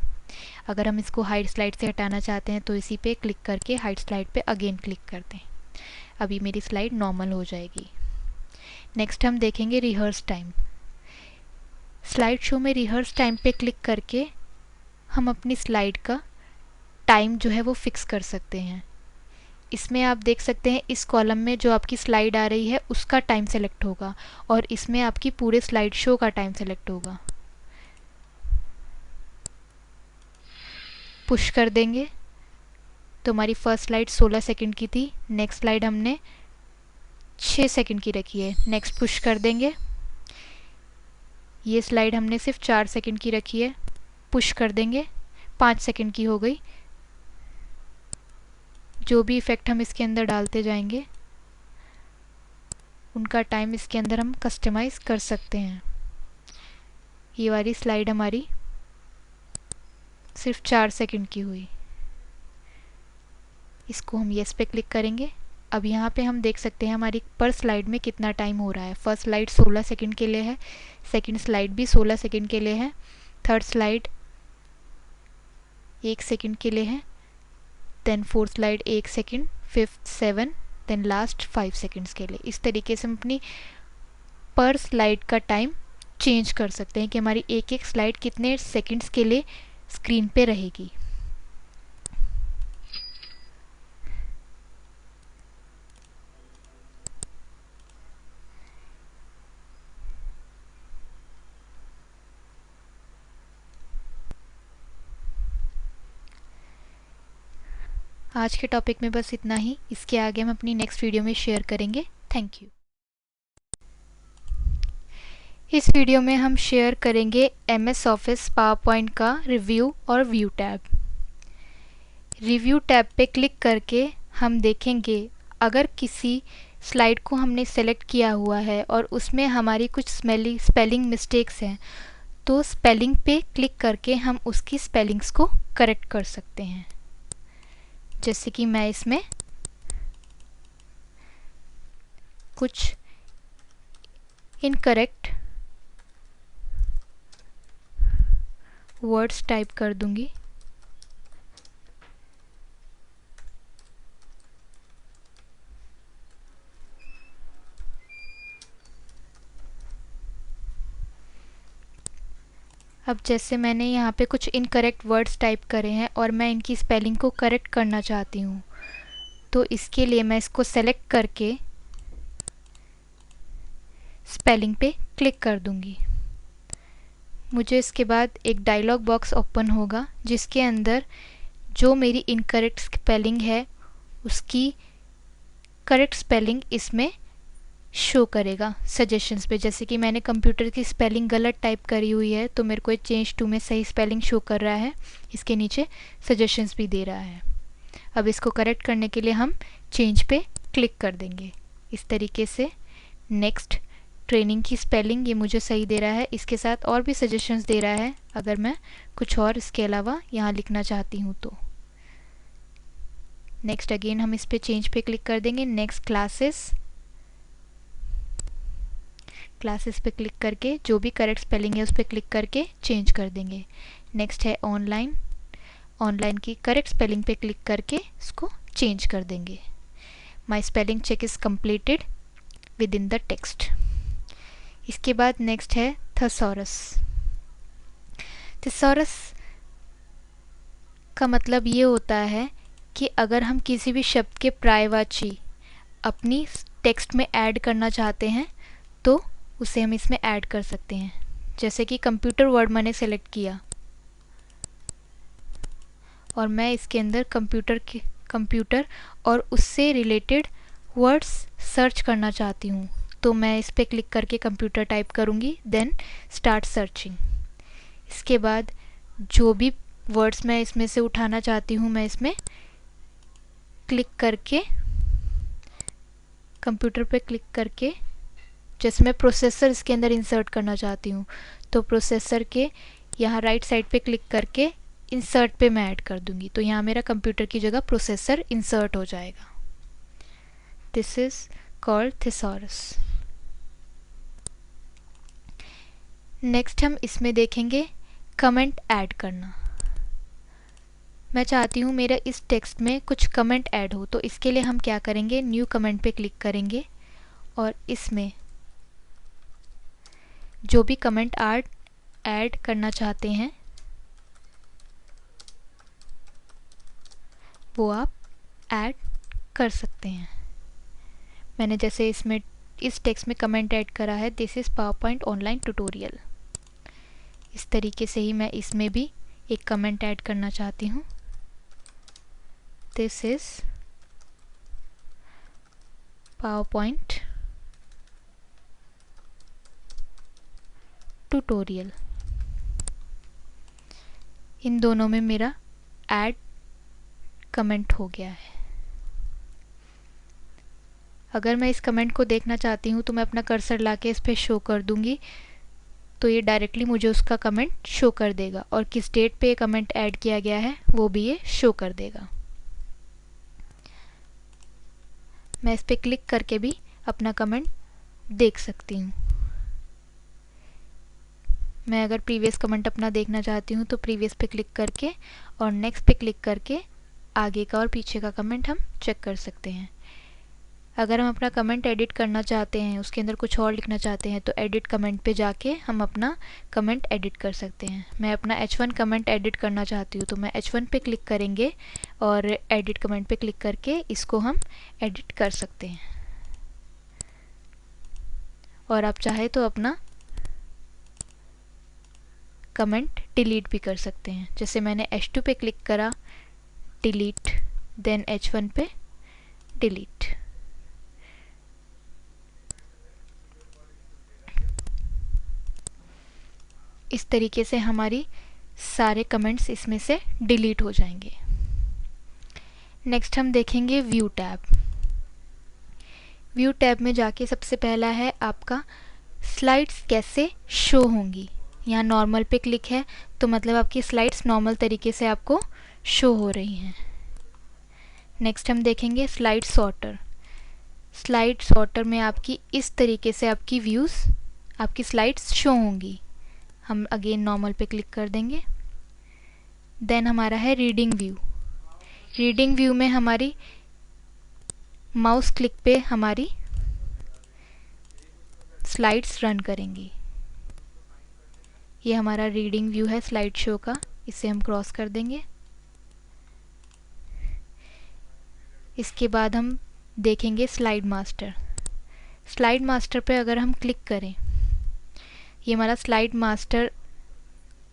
S2: अगर हम इसको हाइड स्लाइड से हटाना चाहते हैं तो इसी पे क्लिक करके हाइड स्लाइड पे अगेन क्लिक कर दें। अभी मेरी स्लाइड नॉर्मल हो जाएगी। नेक्स्ट हम देखेंगे रिहर्स टाइम। स्लाइड शो में रिहर्स टाइम पे क्लिक करके हम अपनी स्लाइड का टाइम जो है वो फिक्स कर सकते हैं। इसमें आप देख सकते हैं इस कॉलम में जो आपकी स्लाइड आ रही है उसका टाइम सेलेक्ट होगा और इसमें आपकी पूरे स्लाइड शो का टाइम सेलेक्ट होगा। पुश कर देंगे तो हमारी फर्स्ट स्लाइड 16 सेकंड की थी, नेक्स्ट स्लाइड हमने 6 सेकंड की रखी है। नेक्स्ट पुश कर देंगे, ये स्लाइड हमने सिर्फ 4 सेकंड की रखी है, पुश कर देंगे 5 सेकंड की हो गई। जो भी इफ़ेक्ट हम इसके अंदर डालते जाएंगे उनका टाइम इसके अंदर हम कस्टमाइज़ कर सकते हैं। ये वाली स्लाइड हमारी सिर्फ 4 सेकंड की हुई। इसको हम येस पे क्लिक करेंगे। अब यहाँ पे हम देख सकते हैं हमारी पर स्लाइड में कितना टाइम हो रहा है। फर्स्ट स्लाइड 16 सेकंड के लिए है, सेकंड स्लाइड भी 16 सेकंड के लिए है, थर्ड स्लाइड 1 सेकंड के लिए है, then fourth slide 1 second, fifth 7, then last 5 seconds के लिए। इस तरीके से हम अपनी पर स्लाइड का टाइम चेंज कर सकते हैं कि हमारी एक एक स्लाइड कितने सेकंड्स के लिए स्क्रीन पे रहेगी। आज के टॉपिक में बस इतना ही। इसके आगे हम अपनी नेक्स्ट वीडियो में शेयर करेंगे। Thank you. इस वीडियो में हम शेयर करेंगे MS ऑफिस पावरपॉइंट का रिव्यू और व्यू टैब। रिव्यू टैब पे क्लिक करके हम देखेंगे अगर किसी स्लाइड को हमने सेलेक्ट किया हुआ है और उसमें हमारी कुछ स्पेलिंग मिस्टेक्स हैं तो स्पेलिंग पे क्लिक करके हम उसकी स्पेलिंग्स को करेक्ट कर सकते हैं। जैसे कि मैं इसमें कुछ इनकरेक्ट वर्ड्स टाइप कर दूंगी। अब जैसे मैंने यहाँ पे कुछ इनकरेक्ट वर्ड्स टाइप करे हैं और मैं इनकी स्पेलिंग को करेक्ट करना चाहती हूँ, तो इसके लिए मैं इसको सेलेक्ट करके स्पेलिंग पे क्लिक कर दूंगी। मुझे इसके बाद एक डायलॉग बॉक्स ओपन होगा जिसके अंदर जो मेरी इनकरेक्ट स्पेलिंग है उसकी करेक्ट स्पेलिंग इसमें शो करेगा सजेशंस पे। जैसे कि मैंने कंप्यूटर की स्पेलिंग गलत टाइप करी हुई है तो मेरे को चेंज टू में सही स्पेलिंग शो कर रहा है, इसके नीचे सजेशंस भी दे रहा है। अब इसको करेक्ट करने के लिए हम चेंज पे क्लिक कर देंगे। इस तरीके से नेक्स्ट ट्रेनिंग की स्पेलिंग ये मुझे सही दे रहा है, इसके साथ और भी सजेशंस दे रहा है अगर मैं कुछ और इसके अलावा यहाँ लिखना चाहती हूँ तो। नेक्स्ट अगेन हम इस पे चेंज पे क्लिक कर देंगे। नेक्स्ट क्लासेस पे क्लिक करके जो भी करेक्ट स्पेलिंग है उस पर क्लिक करके चेंज कर देंगे। नेक्स्ट है ऑनलाइन की करेक्ट स्पेलिंग पे क्लिक करके इसको चेंज कर देंगे। My spelling check is completed with in the text. इसके बाद नेक्स्ट है थेसॉरस। थेसॉरस का मतलब ये होता है कि अगर हम किसी भी शब्द के पर्यायवाची अपनी टेक्स्ट में ऐड करना चाहते हैं तो उसे हम इसमें ऐड कर सकते हैं। जैसे कि कंप्यूटर वर्ड मैंने सेलेक्ट किया और मैं इसके अंदर कंप्यूटर और उससे रिलेटेड वर्ड्स सर्च करना चाहती हूँ तो मैं इस पर क्लिक करके कंप्यूटर टाइप करूँगी, देन स्टार्ट सर्चिंग। इसके बाद जो भी वर्ड्स मैं इसमें से उठाना चाहती हूँ मैं इसमें क्लिक करके कंप्यूटर पे क्लिक करके, जैसे मैं प्रोसेसर इसके अंदर इंसर्ट करना चाहती हूँ तो प्रोसेसर के यहाँ राइट साइड पे क्लिक करके इंसर्ट पे मैं ऐड कर दूँगी, तो यहाँ मेरा कंप्यूटर की जगह प्रोसेसर इंसर्ट हो जाएगा। This is called thesaurus. Next हम इसमें देखेंगे कमेंट ऐड करना। मैं चाहती हूँ मेरा इस टेक्स्ट में कुछ कमेंट ऐड हो, तो इसके लिए हम क्या करेंगे, न्यू कमेंट पे क्लिक करेंगे और इसमें जो भी कमेंट ऐड करना चाहते हैं वो आप ऐड कर सकते हैं। मैंने जैसे इसमें इस टेक्स्ट में कमेंट ऐड करा है, this is PowerPoint online tutorial. इस तरीके से ही मैं इसमें भी एक कमेंट ऐड करना चाहती हूँ, दिस इज़ पावरपॉइंट ट्यूटोरियल। इन दोनों में मेरा ऐड कमेंट हो गया है। अगर मैं इस कमेंट को देखना चाहती हूँ तो मैं अपना कर्सर लाके इस पर शो कर दूंगी, तो ये डायरेक्टली मुझे उसका कमेंट शो कर देगा और किस डेट पे कमेंट ऐड किया गया है वो भी ये शो कर देगा। मैं इस पर क्लिक करके भी अपना कमेंट देख सकती हूँ। मैं अगर प्रीवियस कमेंट अपना देखना चाहती हूँ तो प्रीवियस पे क्लिक करके और नेक्स्ट पे क्लिक करके आगे का और पीछे का कमेंट हम चेक कर सकते हैं। अगर हम अपना कमेंट एडिट करना चाहते हैं, उसके अंदर कुछ और लिखना चाहते हैं, तो एडिट कमेंट पे जाके हम अपना कमेंट एडिट कर सकते हैं। मैं अपना H1 कमेंट एडिट करना चाहती हूँ तो मैं H1 पे क्लिक करेंगे और एडिट कमेंट पे क्लिक करके इसको हम एडिट कर सकते हैं। और आप चाहे तो अपना कमेंट डिलीट भी कर सकते हैं। जैसे मैंने H2 पे क्लिक करा, डिलीट, देन H1 पे डिलीट। इस तरीके से हमारी सारे कमेंट्स इसमें से डिलीट हो जाएंगे। नेक्स्ट हम देखेंगे व्यू टैब। व्यू टैब में जाके सबसे पहला है आपका स्लाइड्स कैसे शो होंगी। यहाँ नॉर्मल पे क्लिक है तो मतलब आपकी स्लाइड्स नॉर्मल तरीके से आपको शो हो रही हैं। नेक्स्ट हम देखेंगे स्लाइड सॉर्टर। स्लाइड सॉर्टर में आपकी इस तरीके से आपकी व्यूज़, आपकी स्लाइड्स शो होंगी। हम अगेन नॉर्मल पे क्लिक कर देंगे। देन हमारा है रीडिंग व्यू। रीडिंग व्यू में हमारी माउस क्लिक पे हमारी स्लाइड्स रन करेंगी। ये हमारा रीडिंग व्यू है स्लाइड शो का, इसे हम क्रॉस कर देंगे। इसके बाद हम देखेंगे स्लाइड मास्टर। स्लाइड मास्टर पे अगर हम क्लिक करें, ये हमारा स्लाइड मास्टर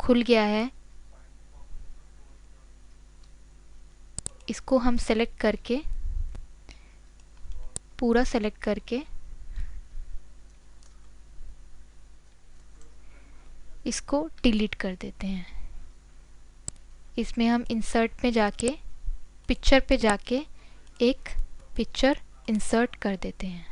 S2: खुल गया है। इसको हम सेलेक्ट करके, पूरा सेलेक्ट करके इसको डिलीट कर देते हैं। इसमें हम इंसर्ट में जाके, पिक्चर पे जाके एक पिक्चर इंसर्ट कर देते हैं।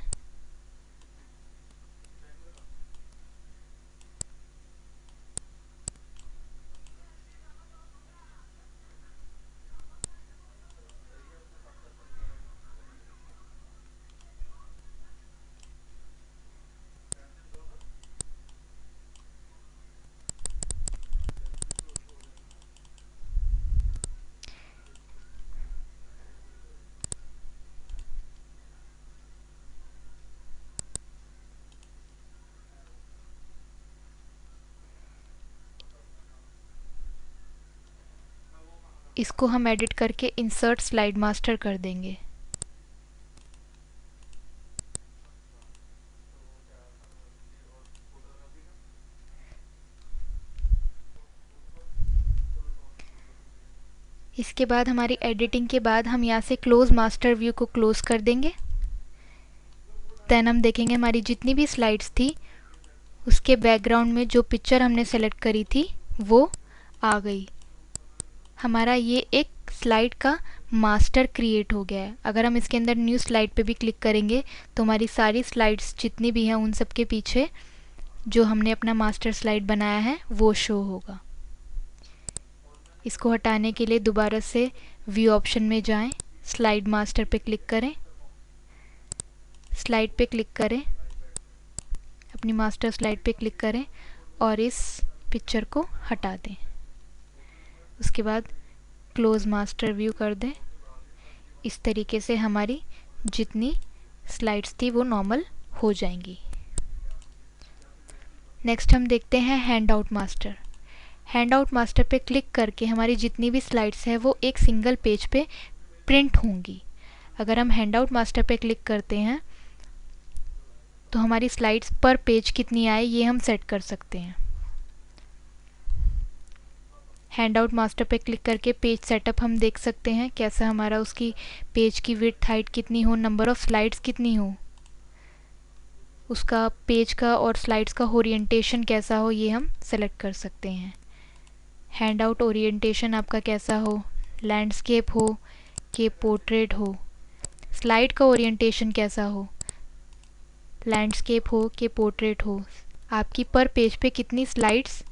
S2: इसको हम एडिट करके इंसर्ट स्लाइड मास्टर कर देंगे। इसके बाद हमारी एडिटिंग के बाद हम यहाँ से क्लोज मास्टर व्यू को क्लोज कर देंगे। देन हम देखेंगे हमारी जितनी भी स्लाइड्स थी उसके बैकग्राउंड में जो पिक्चर हमने सेलेक्ट करी थी वो आ गई। हमारा ये एक स्लाइड का मास्टर क्रिएट हो गया है। अगर हम इसके अंदर न्यू स्लाइड पे भी क्लिक करेंगे तो हमारी सारी स्लाइड्स जितनी भी हैं उन सब के पीछे जो हमने अपना मास्टर स्लाइड बनाया है वो शो होगा। इसको हटाने के लिए दोबारा से व्यू ऑप्शन में जाएं, स्लाइड मास्टर पे क्लिक करें, स्लाइड पे क्लिक करें, अपनी मास्टर स्लाइड पे क्लिक करें और इस पिक्चर को हटा दें। उसके बाद क्लोज मास्टर व्यू कर दें। इस तरीके से हमारी जितनी स्लाइड्स थी वो नॉर्मल हो जाएंगी। नेक्स्ट हम देखते हैं hand out master. Hand out master पे क्लिक करके हमारी जितनी भी स्लाइड्स हैं वो एक सिंगल पेज पे प्रिंट होंगी। अगर हम हैंड आउट मास्टर पे क्लिक करते हैं तो हमारी स्लाइड्स पर पेज कितनी आए ये हम सेट कर सकते हैं। हैंड आउट मास्टर पे क्लिक करके पेज सेटअप हम देख सकते हैं, कैसा हमारा उसकी पेज की विड्थ हाइट कितनी हो, नंबर ऑफ स्लाइड्स कितनी हो, उसका पेज का और स्लाइड्स का ओरिएंटेशन कैसा हो ये हम सेलेक्ट कर सकते हैं। हैंड आउट ओरिएंटेशन आपका कैसा हो, लैंडस्केप हो कि पोर्ट्रेट हो, स्लाइड का ओरिएंटेशन कैसा हो, लैंडस्केप हो कि पोर्ट्रेट हो, आपकी पर पेज पे कितनी स्लाइड्स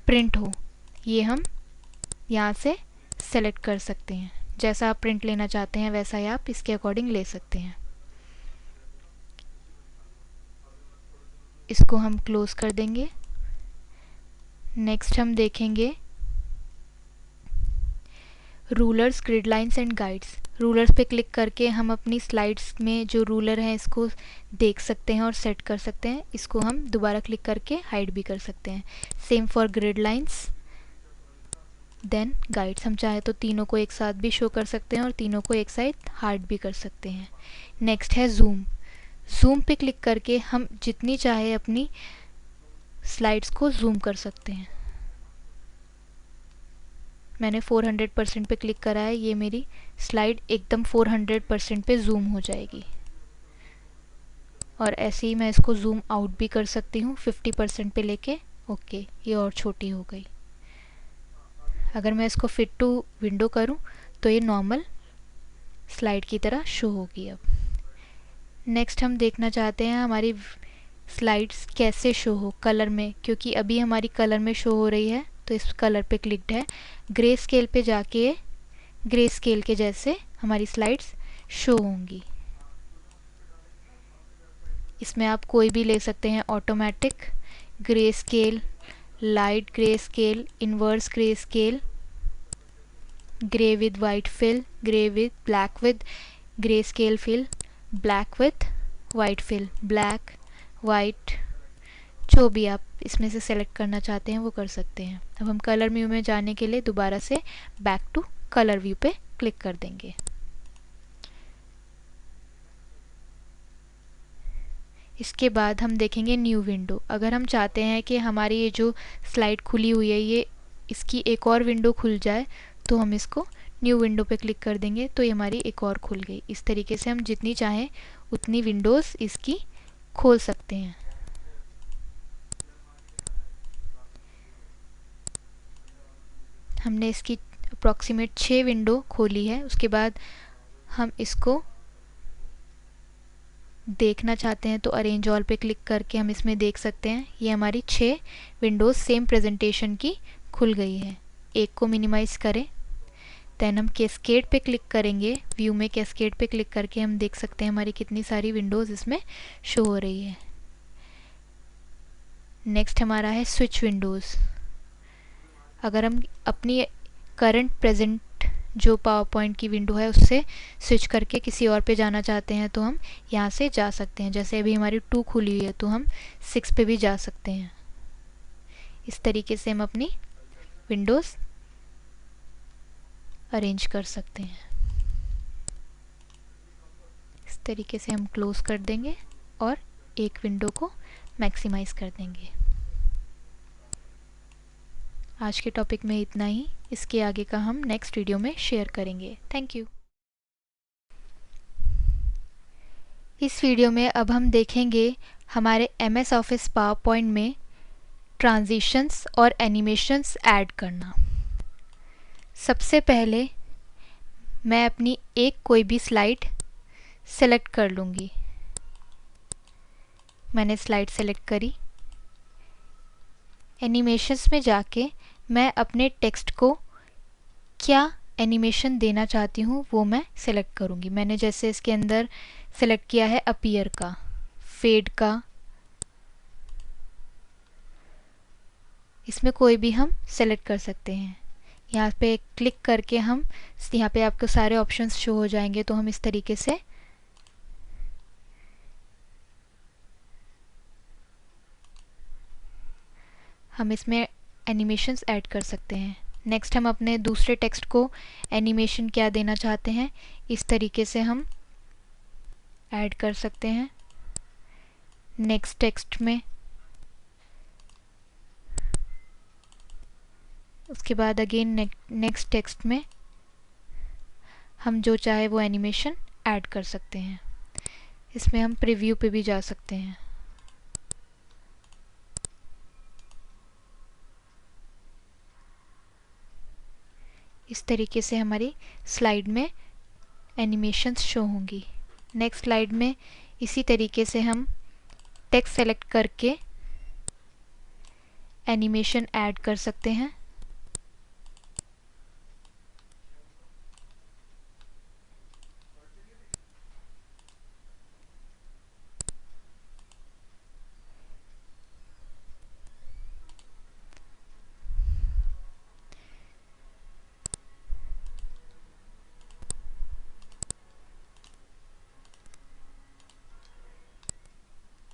S2: प्रिंट हो, ये हम यहाँ से सेलेक्ट कर सकते हैं। जैसा आप प्रिंट लेना चाहते हैं वैसा ही आप इसके अकॉर्डिंग ले सकते हैं। इसको हम क्लोज कर देंगे। नेक्स्ट हम देखेंगे rulers, grid lines and guides. Rulers पे क्लिक करके हम अपनी स्लाइड्स में जो रूलर हैं इसको देख सकते हैं और सेट कर सकते हैं। इसको हम दोबारा क्लिक करके हाइड भी कर सकते हैं। Same for grid lines, then guides. हम चाहे तो तीनों को एक साथ भी शो कर सकते हैं और तीनों को एक साथ हाइड भी कर सकते हैं। नेक्स्ट है जूम। जूम पे क्लिक करके हम जितनी चाहे अपनी स्लाइड्स को जूम कर सकते हैं। मैंने 400% पे क्लिक करा है, ये मेरी स्लाइड एकदम 400% पे जूम हो जाएगी। और ऐसे ही मैं इसको जूम आउट भी कर सकती हूँ 50% पे लेके। ओके, ये और छोटी हो गई। अगर मैं इसको फिट टू विंडो करूँ तो ये नॉर्मल स्लाइड की तरह शो होगी। अब नेक्स्ट हम देखना चाहते हैं हमारी स्लाइड्स कैसे शो हो कलर में, क्योंकि अभी हमारी कलर में शो हो रही है। तो इस कलर पे क्लिक्ड है, ग्रे स्केल पे जाके ग्रे स्केल के जैसे हमारी स्लाइड्स शो होंगी। इसमें आप कोई भी ले सकते हैं, automatic, grey scale, light grey scale, inverse grey scale, grey with white fill, grey with black with grey scale fill, black with white fill, black white, जो भी आप इसमें से सेलेक्ट करना चाहते हैं वो कर सकते हैं। अब हम कलर व्यू में जाने के लिए दोबारा से बैक टू कलर व्यू पे क्लिक कर देंगे। इसके बाद हम देखेंगे न्यू विंडो। अगर हम चाहते हैं कि हमारी ये जो स्लाइड खुली हुई है ये इसकी एक और विंडो खुल जाए तो हम इसको न्यू विंडो पे क्लिक कर देंगे तो ये हमारी एक और खुल गई। इस तरीके से हम जितनी चाहें उतनी विंडोज़ इसकी खोल सकते हैं। हमने इसकी अप्रॉक्सीमेट 6 विंडो खोली है। उसके बाद हम इसको देखना चाहते हैं तो अरेंज ऑल पे क्लिक करके हम इसमें देख सकते हैं ये हमारी 6 विंडोज़ सेम प्रेजेंटेशन की खुल गई है। एक को मिनिमाइज़ करें, देन हम कैस्केड पे क्लिक करेंगे। व्यू में कैस्केड पे क्लिक करके हम देख सकते हैं हमारी कितनी सारी विंडोज़ इसमें शो हो रही है। नेक्स्ट हमारा है स्विच विंडोज़। अगर हम अपनी करंट प्रेजेंट जो पावर पॉइंट की विंडो है उससे स्विच करके किसी और पे जाना चाहते हैं तो हम यहाँ से जा सकते हैं। जैसे अभी हमारी 2 खुली हुई है तो हम 6 पे भी जा सकते हैं। इस तरीके से हम अपनी विंडोज़ अरेंज कर सकते हैं। इस तरीके से हम क्लोज कर देंगे और एक विंडो को मैक्सिमाइज कर देंगे। आज के टॉपिक में इतना ही। इसके आगे का हम नेक्स्ट वीडियो में शेयर करेंगे। Thank you. इस वीडियो में अब हम देखेंगे हमारे MS ऑफिस पावर पॉइंट में ट्रांजिशंस और एनिमेशंस ऐड करना। सबसे पहले मैं अपनी एक कोई भी स्लाइड सेलेक्ट कर लूँगी। मैंने स्लाइड सेलेक्ट करी। एनिमेशंस में जाके मैं अपने टेक्स्ट को क्या एनिमेशन देना चाहती हूँ वो मैं सेलेक्ट करूँगी। मैंने जैसे इसके अंदर सेलेक्ट किया है अपीयर का, फेड का, इसमें कोई भी हम सेलेक्ट कर सकते हैं। यहाँ पे क्लिक करके हम यहाँ पे आपको सारे ऑप्शंस शो हो जाएंगे, तो हम इस तरीके से हम इसमें एनिमेशंस ऐड कर सकते हैं। नेक्स्ट हम अपने दूसरे टेक्स्ट को एनिमेशन क्या देना चाहते हैं, इस तरीके से हम ऐड कर सकते हैं। नेक्स्ट टेक्स्ट में उसके बाद अगेन नेक्स्ट टेक्स्ट में हम जो चाहे वो एनिमेशन ऐड कर सकते हैं। इसमें हम प्रीव्यू पे भी जा सकते हैं। इस तरीके से हमारी स्लाइड में एनिमेशंस शो होंगी। नेक्स्ट स्लाइड में इसी तरीके से हम टेक्स्ट सेलेक्ट करके एनिमेशन ऐड कर सकते हैं।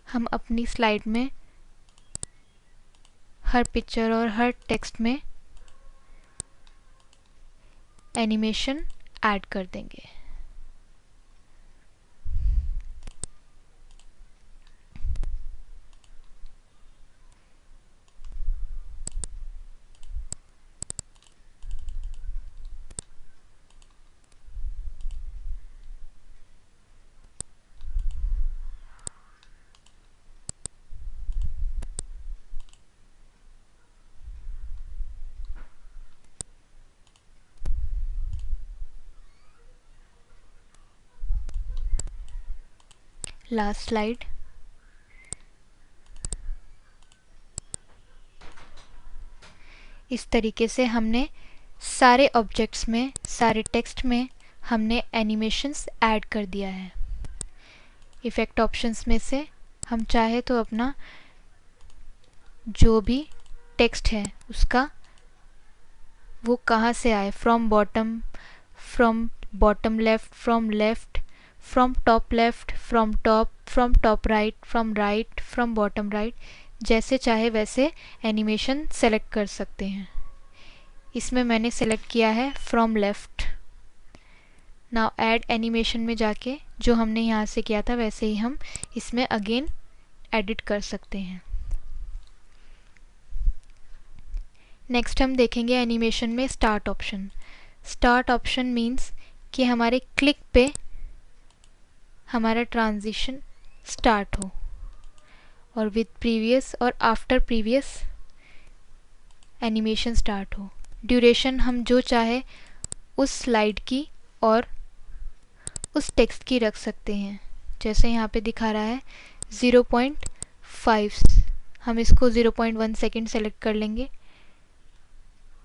S2: हम अपनी स्लाइड में हर पिक्चर और हर टेक्स्ट में एनिमेशन ऐड कर देंगे। Last slide. इस तरीके से हमने सारे ऑब्जेक्ट्स में, सारे टेक्स्ट में हमने एनिमेशंस ऐड कर दिया है। इफ़ेक्ट ऑप्शंस में से हम चाहे तो अपना जो भी टेक्स्ट है उसका वो कहाँ से आए, from bottom left, from left, from top left, from top right, from right, from bottom right, जैसे चाहे वैसे एनिमेशन सेलेक्ट कर सकते हैं। इसमें मैंने सेलेक्ट किया है from left. Now add animation में जाके जो हमने यहाँ से किया था वैसे ही हम इसमें अगेन एडिट कर सकते हैं। नेक्स्ट हम देखेंगे एनिमेशन में start option. Start option means कि हमारे क्लिक पे हमारा ट्रांजिशन स्टार्ट हो और विद प्रीवियस और आफ्टर प्रीवियस एनिमेशन स्टार्ट हो। ड्यूरेशन हम जो चाहे उस स्लाइड की और उस टेक्स्ट की रख सकते हैं। जैसे यहाँ पे दिखा रहा है 0.5, हम इसको 0.1 सेकेंड सेलेक्ट कर लेंगे।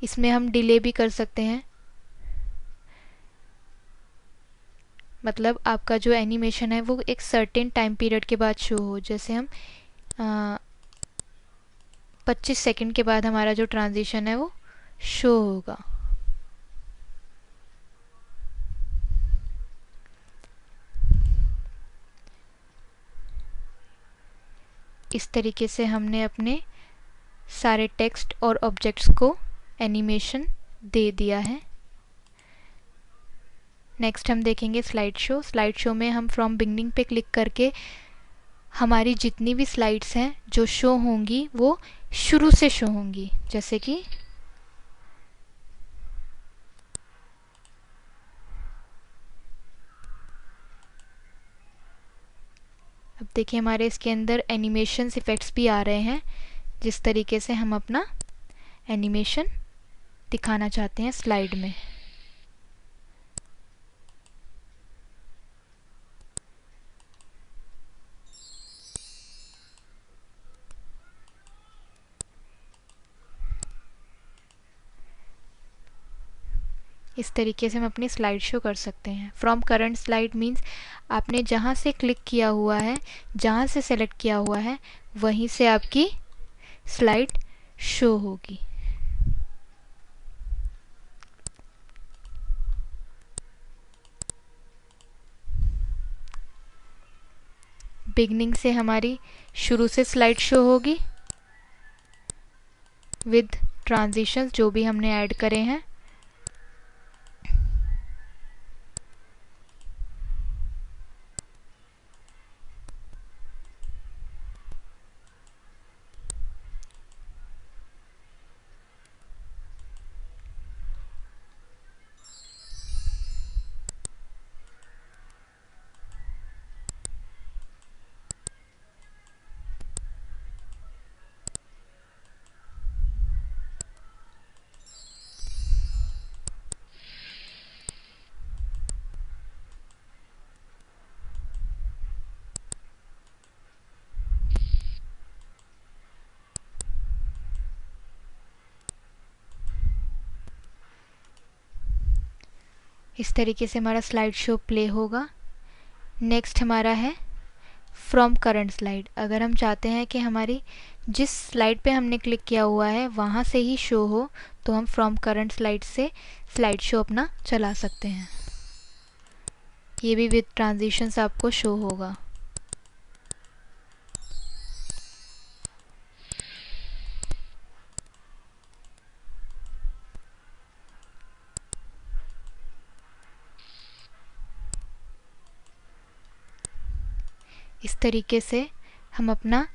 S2: इसमें हम डिले भी कर सकते हैं, मतलब आपका जो एनिमेशन है वो एक सर्टेन टाइम पीरियड के बाद शो हो। जैसे हम 25 सेकेंड के बाद हमारा जो ट्रांजिशन है वो शो होगा। इस तरीके से हमने अपने सारे टेक्स्ट और ऑब्जेक्ट्स को एनिमेशन दे दिया है। नेक्स्ट हम देखेंगे स्लाइड शो। स्लाइड शो में हम फ्रॉम बिगनिंग पे क्लिक करके हमारी जितनी भी स्लाइड्स हैं जो शो होंगी वो शुरू से शो होंगी। जैसे कि अब देखिए हमारे इसके अंदर एनिमेशन इफेक्ट्स भी आ रहे हैं, जिस तरीके से हम अपना एनिमेशन दिखाना चाहते हैं स्लाइड में। इस तरीके से हम अपनी स्लाइड शो कर सकते हैं। फ्रॉम करंट स्लाइड मीन्स आपने जहाँ से क्लिक किया हुआ है, जहाँ से सेलेक्ट किया हुआ है, वहीं से आपकी स्लाइड शो होगी। बिगनिंग से हमारी शुरू से स्लाइड शो होगी विद ट्रांजिशंस जो भी हमने ऐड करे हैं। इस तरीके से हमारा स्लाइड शो प्ले होगा। नेक्स्ट हमारा है फ्रॉम करंट स्लाइड। अगर हम चाहते हैं कि हमारी जिस स्लाइड पे हमने क्लिक किया हुआ है वहाँ से ही शो हो, तो हम फ्रॉम करंट स्लाइड से स्लाइड शो अपना चला सकते हैं। ये भी विद ट्रांजिशंस आपको शो होगा। इस तरीके से हम अपना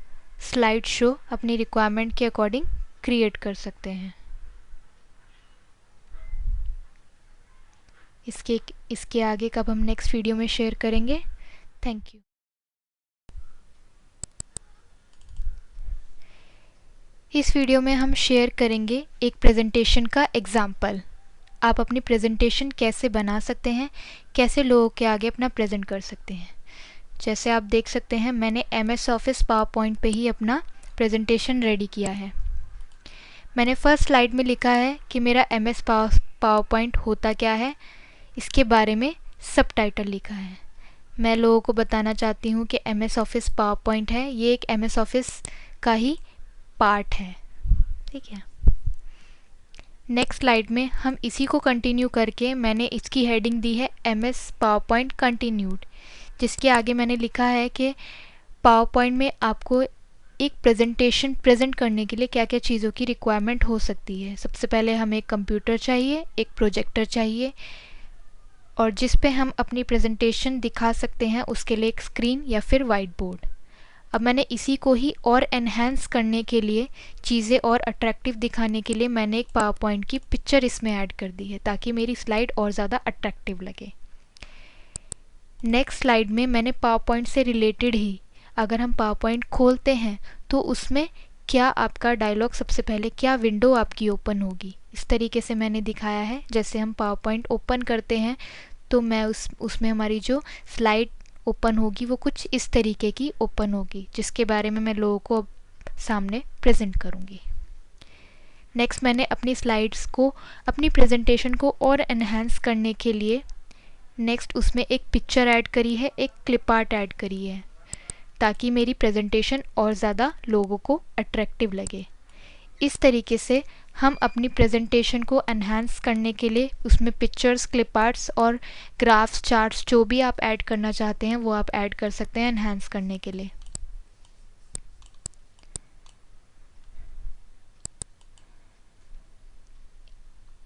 S2: स्लाइड शो अपनी रिक्वायरमेंट के अकॉर्डिंग क्रिएट कर सकते हैं। इसके आगे कब हम नेक्स्ट वीडियो में शेयर करेंगे। Thank you. इस वीडियो में हम शेयर करेंगे एक प्रेजेंटेशन का एग्जाम्पल। आप अपनी प्रेजेंटेशन कैसे बना सकते हैं, कैसे लोगों के आगे अपना प्रेजेंट कर सकते हैं। जैसे आप देख सकते हैं मैंने MS ऑफिस पावर पॉइंट पे ही अपना प्रेजेंटेशन रेडी किया है। मैंने फर्स्ट स्लाइड में लिखा है कि मेरा MS पावर पॉइंट होता क्या है, इसके बारे में सब टाइटल लिखा है। मैं लोगों को बताना चाहती हूँ कि MS ऑफिस पावर पॉइंट है, ये एक MS ऑफिस का ही पार्ट है। ठीक है। नेक्स्ट स्लाइड में हम इसी को कंटिन्यू करके मैंने इसकी हेडिंग दी है MS पावर पॉइंट कंटिन्यूड, जिसके आगे मैंने लिखा है कि पावर पॉइंट में आपको एक प्रेजेंटेशन प्रेजेंट करने के लिए क्या क्या चीज़ों की रिक्वायरमेंट हो सकती है। सबसे पहले हमें एक कंप्यूटर चाहिए, एक प्रोजेक्टर चाहिए, और जिस पे हम अपनी प्रेजेंटेशन दिखा सकते हैं उसके लिए एक स्क्रीन या फिर वाइट बोर्ड। अब मैंने इसी को ही और एनहेंस करने के लिए, चीज़ें और अट्रैक्टिव दिखाने के लिए मैंने एक पावर पॉइंट की पिक्चर इसमें ऐड कर दी है ताकि मेरी स्लाइड और ज़्यादा अट्रैक्टिव लगे। नेक्स्ट स्लाइड में मैंने पावर पॉइंट से रिलेटेड ही, अगर हम पावर पॉइंट खोलते हैं तो उसमें क्या आपका डायलॉग, सबसे पहले क्या विंडो आपकी ओपन होगी, इस तरीके से मैंने दिखाया है। जैसे हम पावर पॉइंट ओपन करते हैं तो मैं उसमें हमारी जो स्लाइड ओपन होगी वो कुछ इस तरीके की ओपन होगी, जिसके बारे में मैं लोगों को अब सामने प्रेजेंट करूँगी। नेक्स्ट मैंने अपनी स्लाइड्स को, अपनी प्रेजेंटेशन को और एनहेंस करने के लिए नेक्स्ट उसमें एक पिक्चर ऐड करी है, एक क्लिप आर्ट ऐड करी है, ताकि मेरी प्रेजेंटेशन और ज़्यादा लोगों को अट्रैक्टिव लगे। इस तरीके से हम अपनी प्रेजेंटेशन को एनहांस करने के लिए उसमें पिक्चर्स, क्लिप आर्ट्स और ग्राफ्स, चार्ट्स जो भी आप ऐड करना चाहते हैं वो आप ऐड कर सकते हैं एनहांस करने के लिए।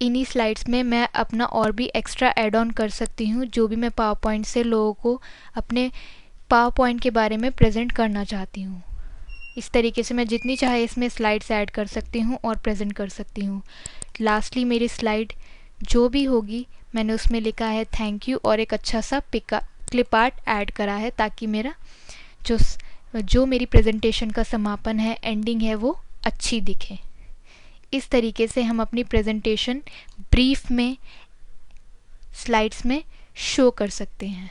S2: इन्हीं स्लाइड्स में मैं अपना और भी एक्स्ट्रा ऐड ऑन कर सकती हूँ, जो भी मैं पावर पॉइंट से लोगों को अपने पावर पॉइंट के बारे में प्रेजेंट करना चाहती हूँ। इस तरीके से मैं जितनी चाहे इसमें स्लाइड्स ऐड कर सकती हूँ और प्रेजेंट कर सकती हूँ। लास्टली मेरी स्लाइड जो भी होगी मैंने उसमें लिखा है थैंक यू और एक अच्छा सा क्लिप आर्ट ऐड करा है, ताकि मेरा जो मेरी प्रेजेंटेशन का समापन है, एंडिंग है, वो अच्छी दिखे। इस तरीके से हम अपनी प्रेजेंटेशन ब्रीफ में स्लाइड्स में शो कर सकते हैं।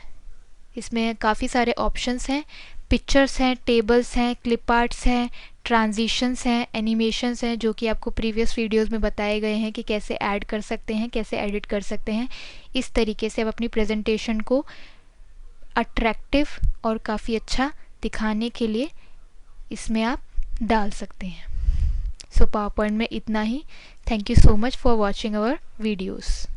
S2: इसमें काफ़ी सारे ऑप्शंस हैं, पिक्चर्स हैं, टेबल्स हैं, क्लिप आर्ट्स हैं, ट्रांजिशंस हैं, एनिमेशंस हैं, जो कि आपको प्रीवियस वीडियोस में बताए गए हैं कि कैसे ऐड कर सकते हैं, कैसे एडिट कर सकते हैं। इस तरीके से आप अपनी प्रेजेंटेशन को अट्रैक्टिव और काफ़ी अच्छा दिखाने के लिए इसमें आप डाल सकते हैं। सो पावर पॉइंट में इतना ही। Thank you so much for watching our videos.